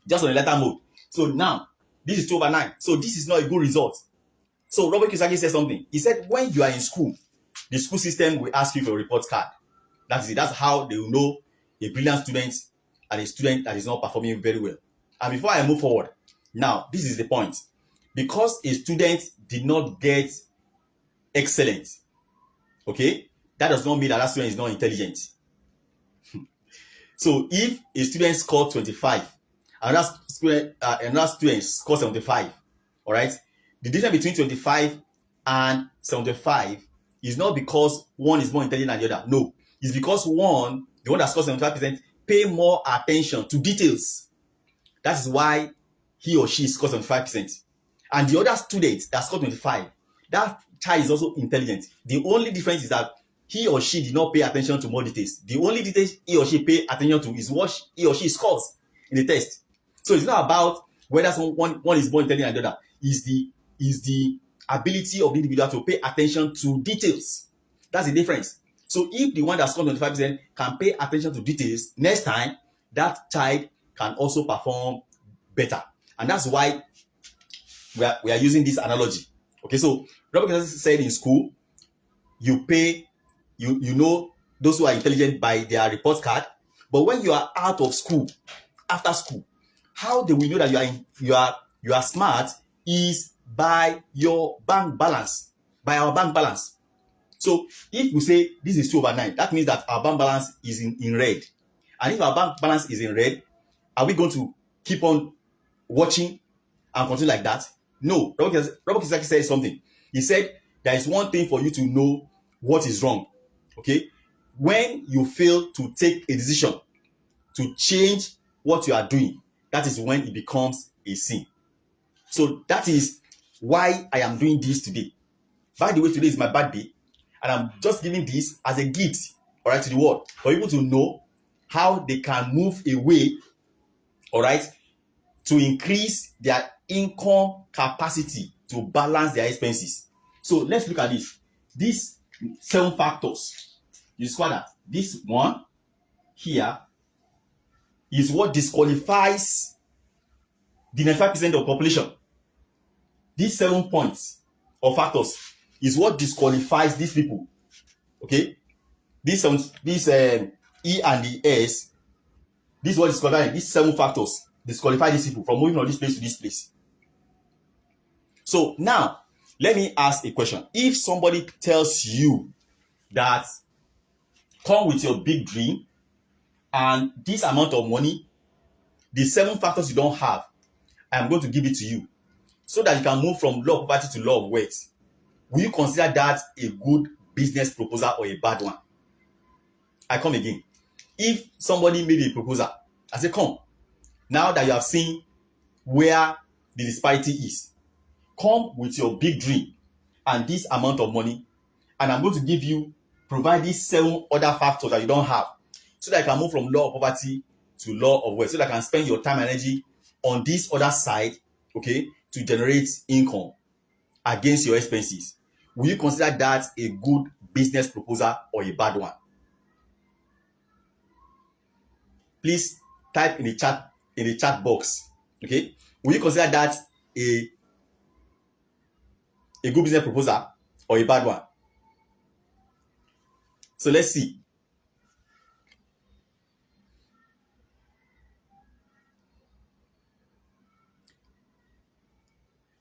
just on a letter mode. So now this is 2/9. So this is not a good result. So Robert Kiyosaki said something. He said, when you are in school, the school system will ask you for a report card. That's it. That's how they will know a brilliant student and a student that is not performing very well. And before I move forward, now this is the point. Because a student did not get excellent, okay, that does not mean that student is not intelligent. So if a student scored 25, another student scored 75, all right, the difference between 25 and 75 is not because one is more intelligent than the other. No, it's because the one that scores 75%, pay more attention to details. That is why he or she scores 75%. And the other student that scored 25, that child is also intelligent. The only difference is that he or she did not pay attention to more details. The only details he or she pay attention to is what he or she scores in the test. So it's not about whether one is more intelligent than the other. Is the ability of the individual to pay attention to details. That's the difference. So if the one that scored 25% can pay attention to details, next time that child can also perform better. And that's why we are using this analogy. Okay, so Robert said in school, you pay, you know those who are intelligent by their report card. But when you are out of school, after school, how do we know that you are smart? Is by your bank balance, by our bank balance. So if we say this is 2/9, that means that our bank balance is in red. And if our bank balance is in red, are we going to keep on watching and continue like that? No. Robert Kiyosaki said something. He said there is one thing for you to know what is wrong. Okay, when you fail to take a decision to change what you are doing, that is when it becomes a sin. So that is why I am doing this today. By the way, today is my birthday, and I'm just giving this as a gift, all right, to the world, for people to know how they can move away, all right, to increase their income capacity to balance their expenses. So let's look at this. These 7 factors. You square that. This one here is what disqualifies the 95% of population. These 7 points or factors is what disqualifies these people. Okay, this E and the S. This is what disqualifies. These 7 factors disqualify these people from moving from this place to this place. So now, let me ask a question. If somebody tells you that come with your big dream and this amount of money, the 7 factors you don't have, I'm going to give it to you so that you can move from law of poverty to law of wealth, will you consider that a good business proposal or a bad one? I come again. If somebody made a proposal, I say, come, now that you have seen where the disparity is, come with your big dream and this amount of money, and I'm going to provide these 7 other factors that you don't have, so that I can move from law of poverty to law of wealth, so that I can spend your time and energy on this other side, okay, to generate income against your expenses. Will you consider that a good business proposal or a bad one? Please type in the chat box. Okay, will you consider that a good business proposal or a bad one? So let's see.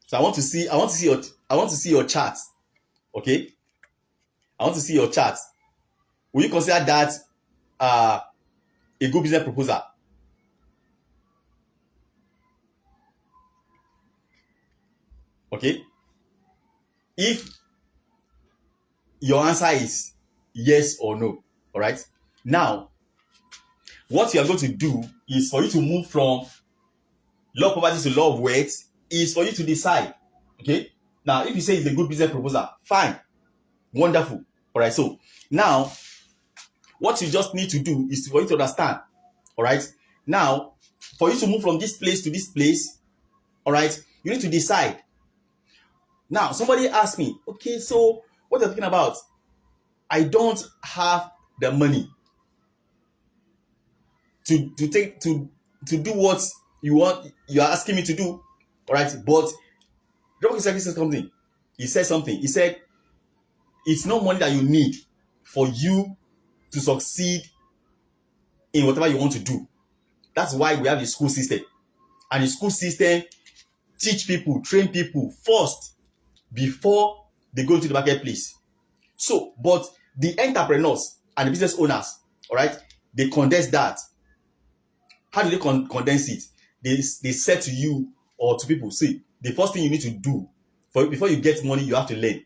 So I want to see your chart. Okay, I want to see your chart. Will you consider that a good business proposal? Okay, if your answer is yes or no, all right, now what you are going to do is for you to move from law of poverty to law of wealth is for you to decide. Okay, now if you say it's a good business proposal, fine, wonderful. All right, so now what you just need to do is for you to understand. All right, now for you to move from this place to this place, all right, you need to decide. Now somebody asked me, okay, so what are you talking about? I don't have the money to do what you are asking me to do. All right, but Robert Kiyosaki said something. He said it's no money that you need for you to succeed in whatever you want to do. That's why we have the school system. And the school system teach people, train people first before they go into the marketplace. So, but the entrepreneurs and the business owners, all right, they condense that. How do they condense it? They said to you or to people, see, the first thing you need to do before you get money, you have to learn.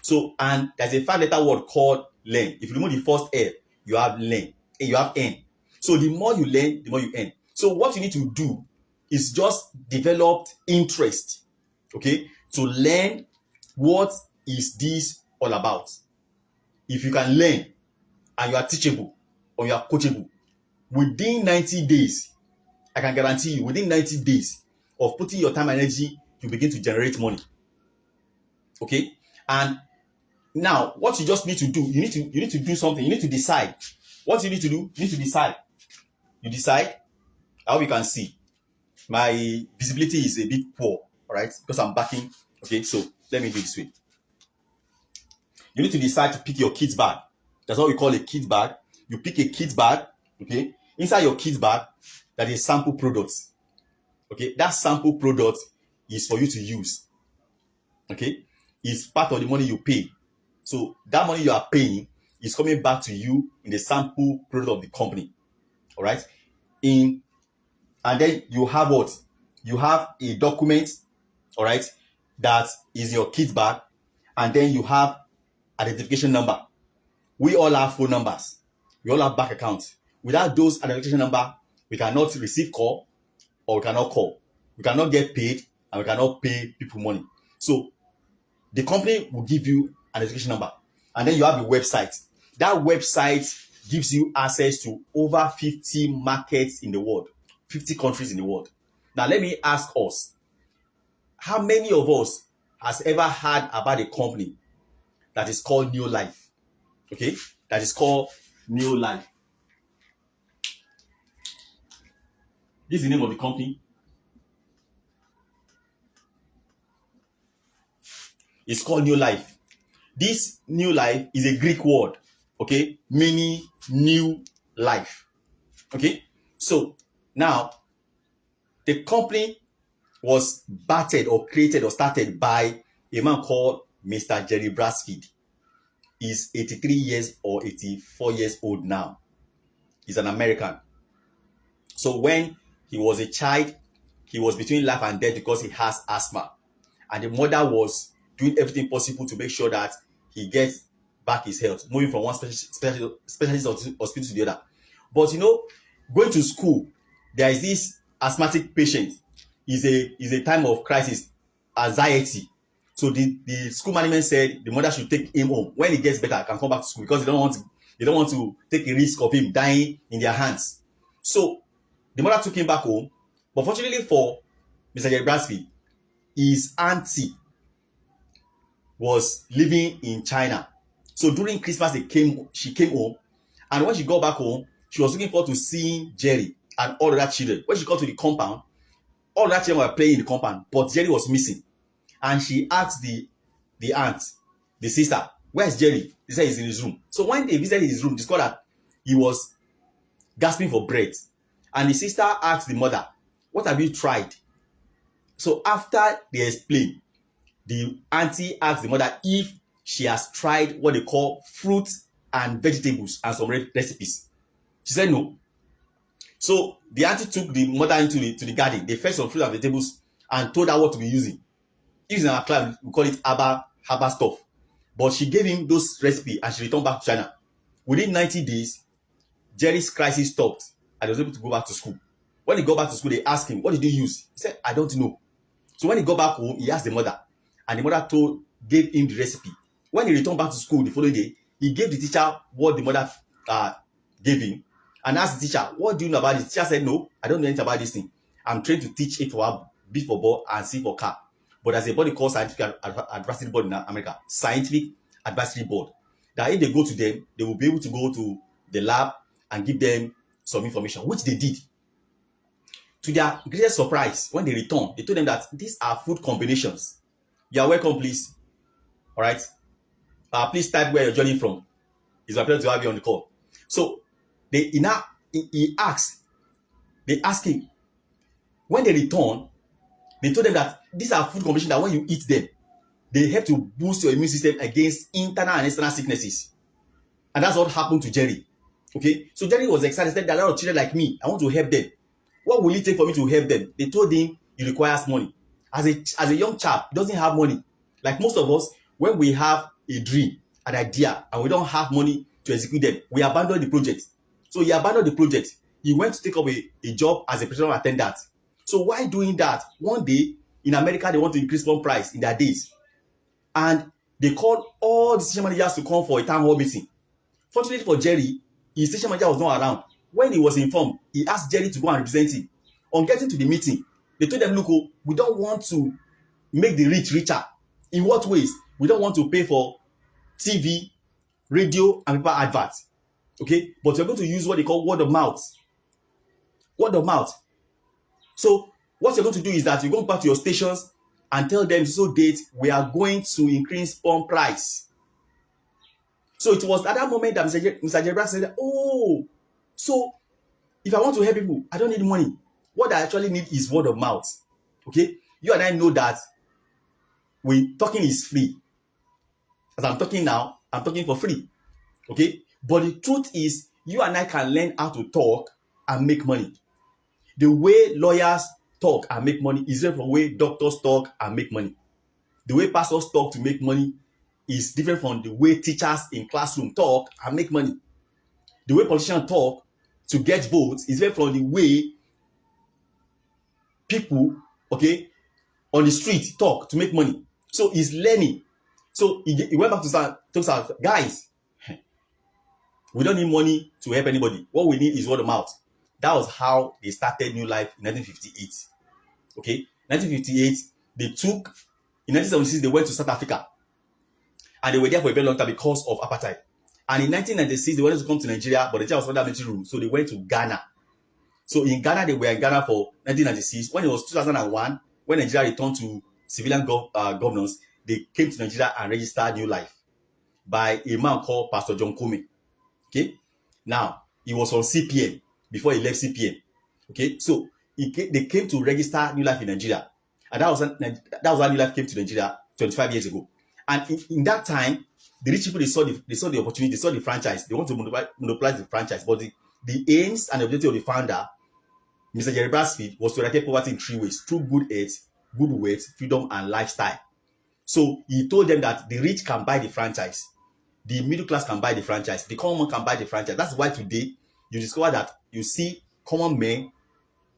So, and there's a 5-letter word called learn. If you remove the first L, you have learn, and you have N. So the more you learn, the more you earn. So what you need to do It's just developed interest, okay, to learn what is this all about. If you can learn and you are teachable or you are coachable, within 90 days, I can guarantee you, within 90 days of putting your time and energy, you begin to generate money. Okay? And now, what you just need to do, you need to do something. You need to decide. What you need to do, you need to decide. You decide. I hope you can see. My visibility is a bit poor, all right? Because I'm backing. Okay, so let me do it this way. You need to decide to pick your kids bag. That's what we call a kids bag. You pick a kids bag, okay? Inside your kids bag, that is sample products. Okay, that sample product is for you to use. Okay, it's part of the money you pay. So that money you are paying is coming back to you in the sample product of the company. All right, and then you have what? You have a document, all right, that is your kids bag, and then you have identification number. We all have phone numbers. We all have bank accounts. Without those identification number, we cannot receive call or we cannot call. We cannot get paid and we cannot pay people money. So the company will give you an identification number, and then you have a website. That website gives you access to over 50 markets in the world, 50 countries in the world. Now let me ask us, how many of us has ever heard about a company that is called NeoLife? Okay, that is called NeoLife. This is the name of the company. It's called NeoLife. This NeoLife is a Greek word, okay, meaning new life. Okay, so now the company was battered or created or started by a man called Mr. Jerry Brasfield. He's 83 years or 84 years old now. He's an American. So when he was a child, he was between life and death because he has asthma. And the mother was doing everything possible to make sure that he gets back his health, moving from one specialist hospital to the other. But you know, going to school, there is this asthmatic patient. Is a time of crisis, anxiety. So the school management said the mother should take him home. When he gets better, can come back to school because they don't want to take a risk of him dying in their hands. So the mother took him back home. But fortunately for Mr. Jerry Brasfield, his auntie was living in China. So during Christmas, she came home, and when she got back home, she was looking forward to seeing Jerry and all other children. When she got to the compound, all other children were playing in the compound, but Jerry was missing. And she asked the aunt, the sister, "Where's Jerry?" They said he's in his room. So when they visited his room, they discovered that he was gasping for breath. And the sister asked the mother, "What have you tried?" So after they explained, the auntie asked the mother if she has tried what they call fruits and vegetables and some recipes. She said no. So the auntie took the mother into the garden. They fetched some fruit and vegetables and told her what to be using. Using our club, we call it herbal stuff. But she gave him those recipes and she returned back to China. Within 90 days, Jerry's crisis stopped and he was able to go back to school. When he got back to school, they asked him, "What did you use?" He said, "I don't know." So when he got back home, he asked the mother, and the mother gave him the recipe. When he returned back to school the following day, he gave the teacher what the mother gave him and asked the teacher, "What do you know about this?" The teacher said, "No, I don't know anything about this thing. I'm trained to teach A for B for ball, and C for car. But there's a body called Scientific Advisory Board in America, Scientific Advisory Board, that if they go to them, they will be able to go to the lab and give them some information," which they did. To their greatest surprise, when they returned, they told them that these are food combinations. You are welcome, please. All right. Please type where you're joining from. It's my pleasure to have you on the call. So they asked him, when they returned, they told them that these are food combinations that when you eat them, they help to boost your immune system against internal and external sicknesses. And that's what happened to Jerry. Okay, so Jerry was excited. Said, "There are a lot of children like me. I want to help them. What will it take for me to help them?" They told him it requires money. As a young chap, he doesn't have money. Like most of us, when we have a dream, an idea, and we don't have money to execute them, we abandon the project. So he abandoned the project. He went to take up a job as a personal attendant. So why doing that? One day in America, they want to increase one price in their days. And they called all the station managers to come for a town hall meeting. Fortunately for Jerry, his station manager was not around. When he was informed, he asked Jerry to go and represent him. On getting to the meeting, they told them, look, we don't want to make the rich richer. In what ways? We don't want to pay for TV, radio, and paper adverts. Okay? But we're going to use what they call word of mouth. Word of mouth. So what you're going to do is that you go back to your stations and tell them, so date, we are going to increase pump price. So it was at that moment that Mr. Jerry said, oh, so if I want to help people, I don't need money. What I actually need is word of mouth. Okay? You and I know that talking is free. As I'm talking now, I'm talking for free. Okay? But the truth is, you and I can learn how to talk and make money. The way lawyers talk and make money is different from the way doctors talk and make money. The way pastors talk to make money is different from the way teachers in classroom talk and make money. The way politicians talk to get votes is different from the way people, okay, on the street talk to make money. So he's learning. So he went back to say, guys, we don't need money to help anybody. What we need is word of mouth. That was how they started NeoLife in 1958. Okay, 1958, in 1976, they went to South Africa. And they were there for a very long time because of apartheid. And in 1996, they wanted to come to Nigeria, but Nigeria was under military rule. So they went to Ghana. So in Ghana, they were in Ghana for 1996. When it was 2001, when Nigeria returned to civilian governance, they came to Nigeria and registered NeoLife by a man called Pastor John Kome. Okay? Now, he was on CPM before he left CPM. Okay? So they came to register NeoLife in Nigeria. And that was how NeoLife came to Nigeria 25 years ago. And in that time, the rich people, they saw the opportunity, they saw the franchise. They want to monopolize the franchise. But the aims and objective of the founder, Mr. Jerry Brassfield, was to eradicate poverty in 3 ways: through good health, good wealth, freedom, and lifestyle. So he told them that the rich can buy the franchise, the middle class can buy the franchise, the common man can buy the franchise. That's why today you discover that you see common men,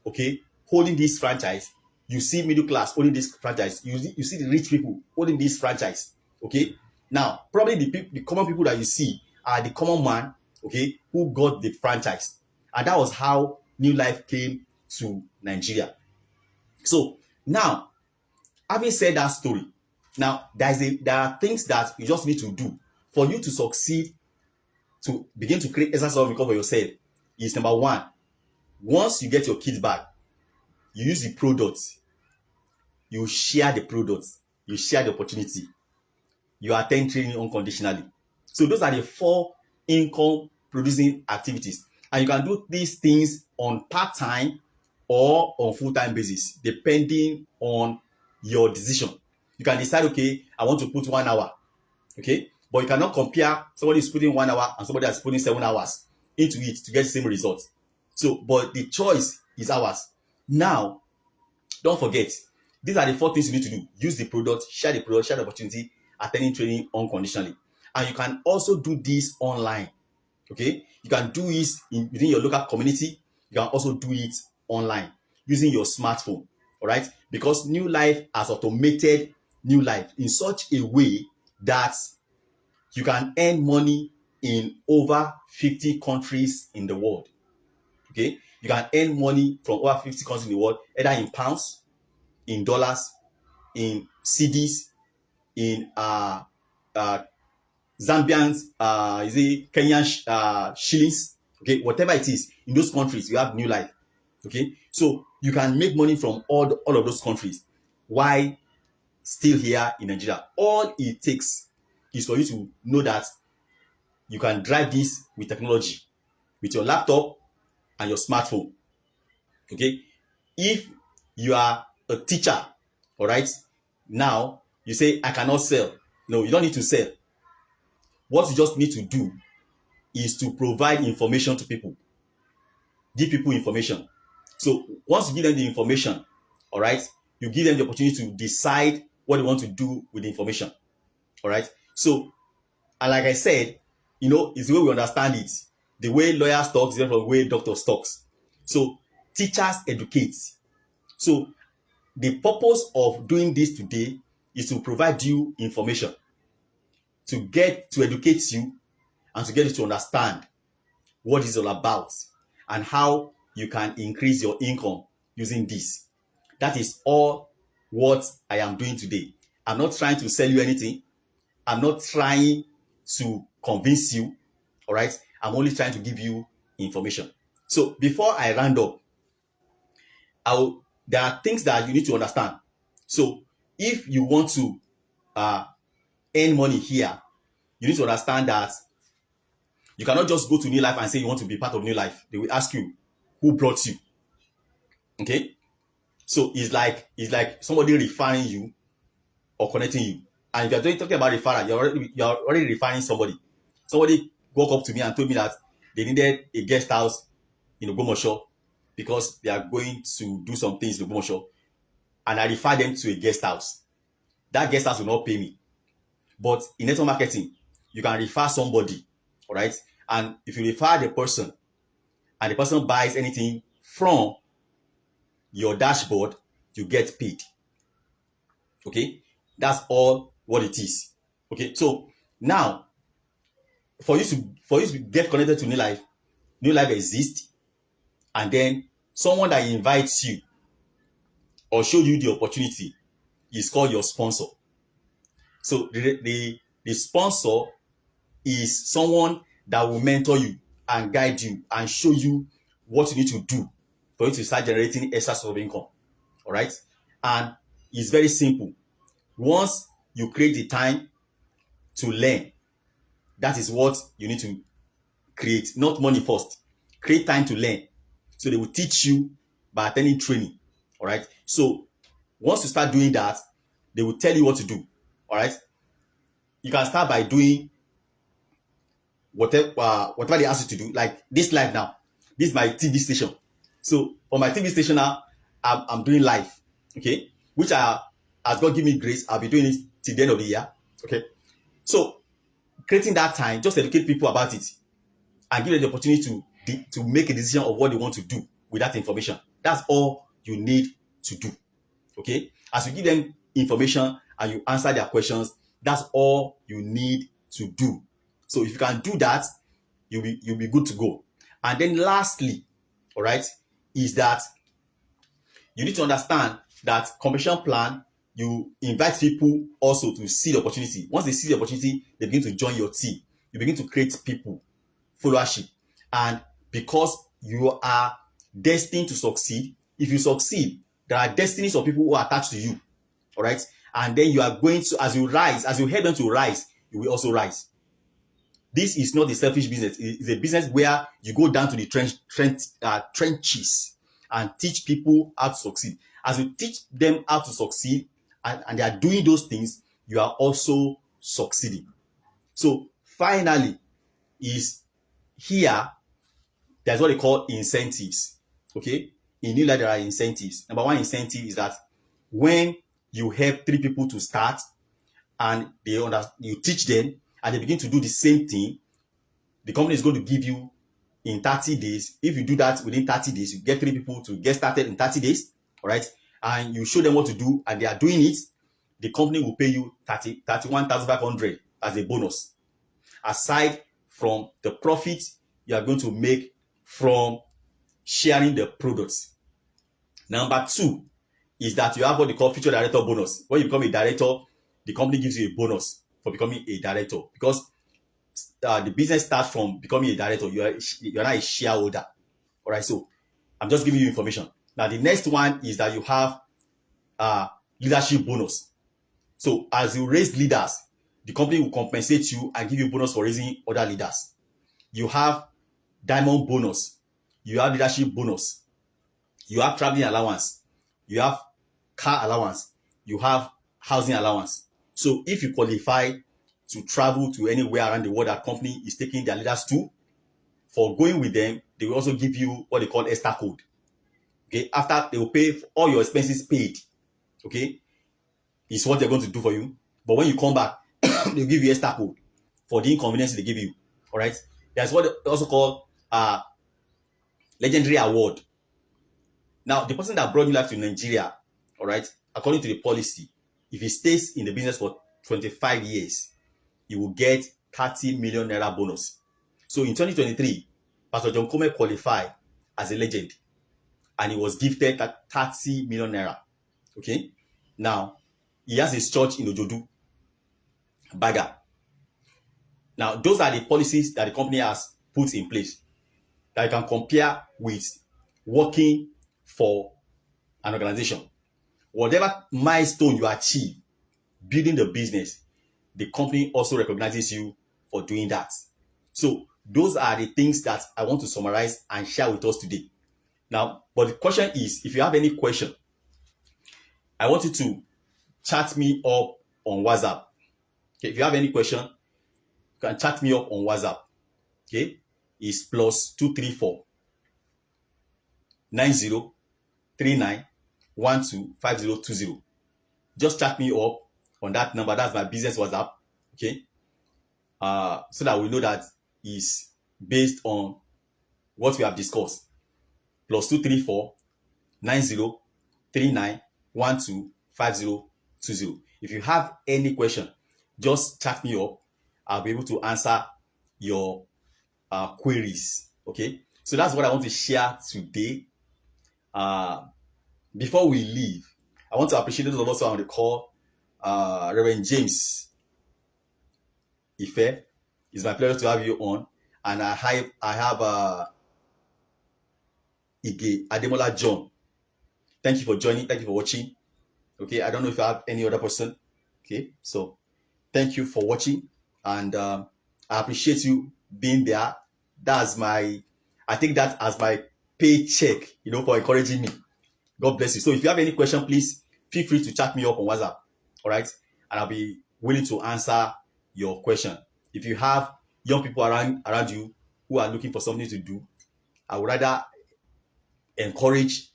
okay, holding this franchise. You see middle class holding this franchise. You see the rich people holding this franchise. Okay. Now, probably the common people that you see are the common man, okay, who got the franchise. And that was how NeoLife came to Nigeria. So now, having said that story, now there are things that you just need to do for you to succeed, to begin to create extra income for yourself. Is number one, once you get your kids back, you use the products, you share the products, you share the opportunity, you attend training unconditionally. So those are the 4 income producing activities. And you can do these things on part-time or on full-time basis, depending on your decision. You can decide, okay, I want to put 1 hour, okay? But you cannot compare somebody who's putting 1 hour and somebody that's putting 7 hours into it to get the same result. So, but the choice is ours. Now, don't forget, these are the 4 things you need to do. Use the product, share the opportunity, attending training unconditionally. And you can also do this online. Okay? You can do it within your local community. You can also do it online using your smartphone. All right? Because NeoLife has automated NeoLife in such a way that you can earn money in over 50 countries in the world. Okay? You can earn money from over 50 countries in the world, either in pounds, in dollars, in cedis, in Zambians, Kenyan shillings, okay, whatever it is, in those countries, you have NeoLife, okay? So you can make money from all of those countries while still here in Nigeria. All it takes is for you to know that you can drive this with technology, with your laptop and your smartphone, okay? If you are a teacher, all right, now you say, I cannot sell. No, you don't need to sell. What you just need to do is to provide information to people. Give people information. So once you give them the information, all right, you give them the opportunity to decide what they want to do with the information. All right. So, and like I said, it's the way we understand it. The way lawyers talk is different from the way doctors talk. So teachers educate. So the purpose of doing this today is to provide you information, to educate you, and to get you to understand what it's all about and how you can increase your income using this. That is all what I am doing today. I'm not trying to sell you anything. I'm not trying to convince you. All right. I'm only trying to give you information. So before I round up, there are things that you need to understand. So if you want to earn money here, you need to understand that you cannot just go to NeoLife and say you want to be part of NeoLife. They will ask you who brought you. Okay. So it's like somebody referring you or connecting you. And if you're talking about referral, you're already referring somebody. Somebody walked up to me and told me that they needed a guest house in Ogbomoso because they are going to do some things in Ogbomoso, and I refer them to a guest house. That guest house will not pay me. But in network marketing, you can refer somebody, all right? And if you refer the person and the person buys anything from your dashboard, you get paid. Okay? That's all what it is. Okay? So now, for you to get connected to NeoLife exists, and then someone that invites you or show you the opportunity is called your sponsor. So the sponsor is someone that will mentor you and guide you and show you what you need to do for you to start generating extra source of income. All right? And it's very simple. Once you create the time to learn, that is what you need to create, not money first. Create time to learn. So they will teach you by attending training. All right? So once you start doing that, they will tell you what to do. All right? You can start by doing whatever they ask you to do, like this live now. This is my TV station. So on my TV station now, I'm doing live, okay, which as God give me grace, I'll be doing it till the end of the year. Okay, so creating that time, just educate people about it and give them the opportunity to make a decision of what they want to do with that information. That's all you need to do. Okay, as you give them information and you answer their questions, that's all you need to do. So if you can do that, you'll be good to go. And then lastly, all right, is that you need to understand that compensation plan, you invite people also to see the opportunity. Once they see the opportunity, they begin to join your team. You begin to create people, followership. And because you are destined to succeed, if you succeed, there are destinies of people who are attached to you. All right. And then you are going to, as you help them to rise, you will also rise. This is not a selfish business. It's a business where you go down to the trenches and teach people how to succeed. As you teach them how to succeed and they are doing those things, you are also succeeding. So finally, is here, there's what they call incentives. Okay? In NeoLife, there are incentives. Number one incentive is that when you help 3 people to start and you teach them and they begin to do the same thing, the company is going to give you in 30 days. If you do that within 30 days, you get 3 people to get started in 30 days, all right? And you show them what to do and they are doing it, the company will pay you 31,500 as a bonus, aside from the profit you are going to make from sharing the products. Number 2 is that you have what they call future director bonus. When you become a director, the company gives you a bonus for becoming a director, because the business starts from becoming a director. You're not a shareholder. All right. So I'm just giving you information. Now the next one is that you have leadership bonus. So as you raise leaders, the company will compensate you and give you bonus for raising other leaders. You have diamond bonus. You have leadership bonus. You have traveling allowance. You have car allowance. You have housing allowance. So if you qualify to travel to anywhere around the world that company is taking their leaders to, for going with them, they will also give you what they call ESTA code. Okay, after they will pay for all your expenses paid. Okay, is what they're going to do for you. But when you come back, they'll give you ESTA code for the inconvenience they give you. All right, there's what they also call legendary award. Now, the person that brought NeoLife to Nigeria, all right, according to the policy, if he stays in the business for 25 years, he will get 30 million naira bonus. So in 2023, Pastor John Kome qualified as a legend and he was gifted 30 million naira. Okay. Now, he has his church in Ojodu, Baga. Now, those are the policies that the company has put in place that you can compare with working for an organization. Whatever milestone you achieve building the business, the company also recognizes you for doing that. So those are the things that I want to summarize and share with us today. Now, but the question is, if you have any question, I want you to chat me up on WhatsApp. Okay, if you have any question, you can chat me up on WhatsApp. Okay, it's +234 9039 125020. Just chat me up on that number. That's my business WhatsApp. Okay, so that we know that is based on what we have discussed. +234 9039 125020. If you have any question, just chat me up. I'll be able to answer your queries. Okay, so that's what I want to share today. Before we leave, I want to appreciate those of us who are on the call. Reverend James Ife, it's my pleasure to have you on. And I have Ige Ademola John. Thank you for joining. Thank you for watching. Okay, I don't know if I have any other person. Okay, so thank you for watching, and I appreciate you being there. That's I take that as my paycheck, for encouraging me. God bless you. So if you have any question, please feel free to chat me up on WhatsApp. All right, and I'll be willing to answer your question. If you have young people around you who are looking for something to do, I would rather encourage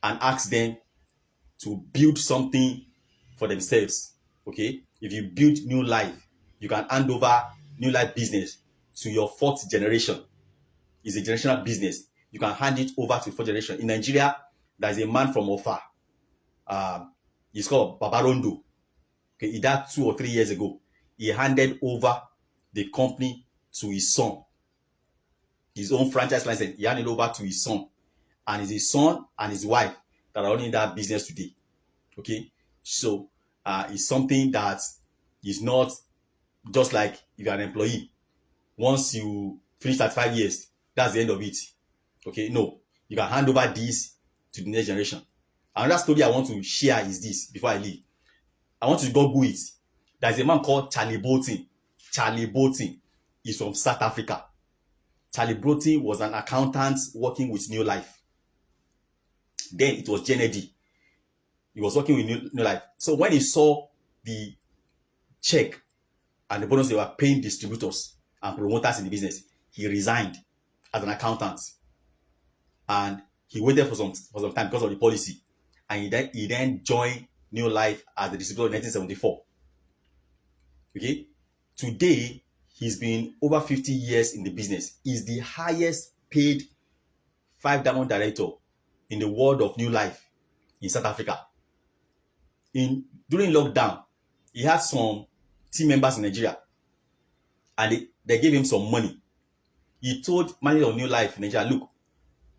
and ask them to build something for themselves. Okay, if you build NeoLife, you can hand over NeoLife business to your fourth generation. It's a generational business. You can hand it over to fourth generation. In Nigeria, there's a man from Ofa. He's called Babarondo. Okay, he died 2 or 3 years ago. He handed over the company to his son. His own franchise license, he handed over to his son. And it's his son and his wife that are running that business today. Okay, so it's something that is not just like if you're an employee. Once you finish 35 years, that's the end of it. Okay, no, you can hand over this to the next generation. Another story I want to share is this before I leave. I want to Google it. There's a man called Charlie Bolton. Charlie Bolton is from South Africa. Charlie Bolton was an accountant working with NeoLife. Then it was Kennedy. He was working with NeoLife. So when he saw the check and the bonus they were paying distributors and promoters in the business, he resigned as an accountant. And he waited for some time because of the policy. And he then joined NeoLife as the distributor in 1974. Okay? Today, he's been over 50 years in the business. He's the highest paid 5-diamond director in the world of NeoLife in South Africa. During lockdown, he had some team members in Nigeria, and they gave him some money. He told manager of NeoLife in Nigeria, look,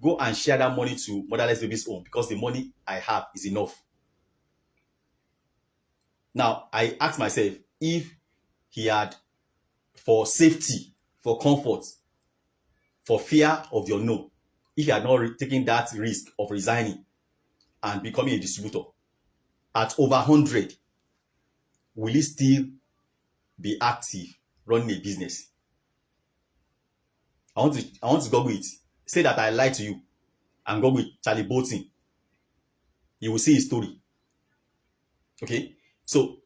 go and share that money to Motherless Babies Home because the money I have is enough. Now, I asked myself if he had, for safety, for comfort, for fear of the unknown, if he had not taken that risk of resigning and becoming a distributor at over 100, will he still be active running a business? I want to Google it. Say that I lied to you and go with Charlie Bolton. You will see his story. Okay? So,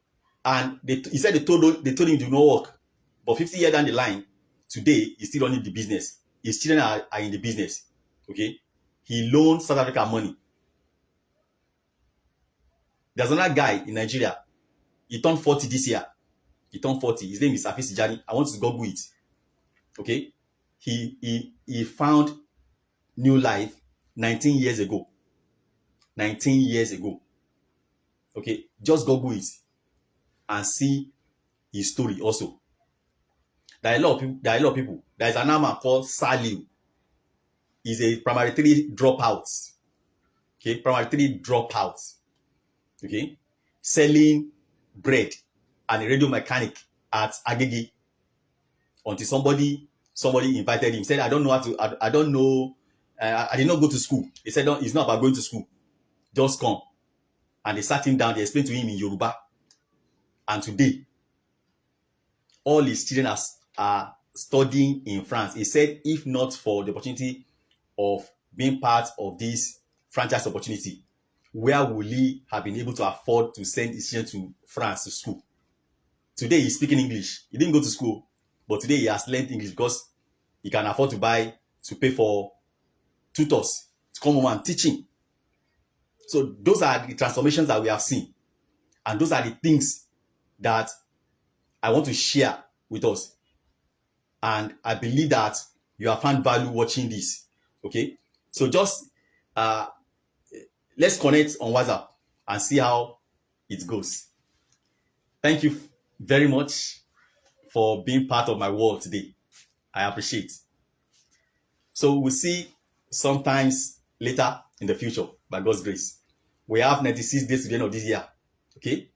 and he said they told him it do not work. But 50 years down the line, today, he's still running the business. His children are in the business. Okay? He loaned South Africa money. There's another guy in Nigeria. He turned 40 this year. He turned 40. His name is Afis Tijani. I want to Google it. Okay? He found NeoLife 19 years ago. 19 years ago. Okay, just Google it and see his story also. There are a lot of people. There is an man called Saliu. He's a primary 3 dropout. Okay, primary 3 dropout. Okay, selling bread and a radio mechanic at Agege until somebody invited him. He said, I don't know how to, I don't know, I did not go to school. He said, no, it's not about going to school. Just come. And they sat him down, they explained to him in Yoruba. And today, all his children are studying in France. He said, if not for the opportunity of being part of this franchise opportunity, where will he have been able to afford to send his children to France to school? Today, he's speaking English. He didn't go to school, but today he has learned English because he can afford to pay for tutors to come home and teach him. So those are the transformations that we have seen. And those are the things that I want to share with us. And I believe that you have found value watching this. Okay? So just let's connect on WhatsApp and see how it goes. Thank you very much for being part of my world today. I appreciate. So we'll see sometimes later in the future, by God's grace. We have 96 days to the end of this year. Okay?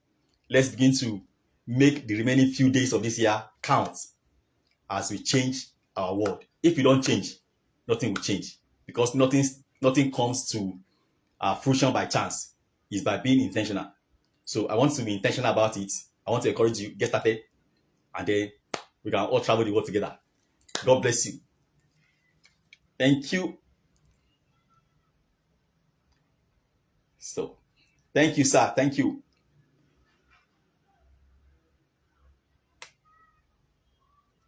Let's begin to make the remaining few days of this year count as we change our world. If we don't change, nothing will change. Because nothing comes to fruition by chance. It's by being intentional. So I want to be intentional about it. I want to encourage you, get started, and then we can all travel the world together. God bless you. Thank you. So, thank you, sir. Thank you.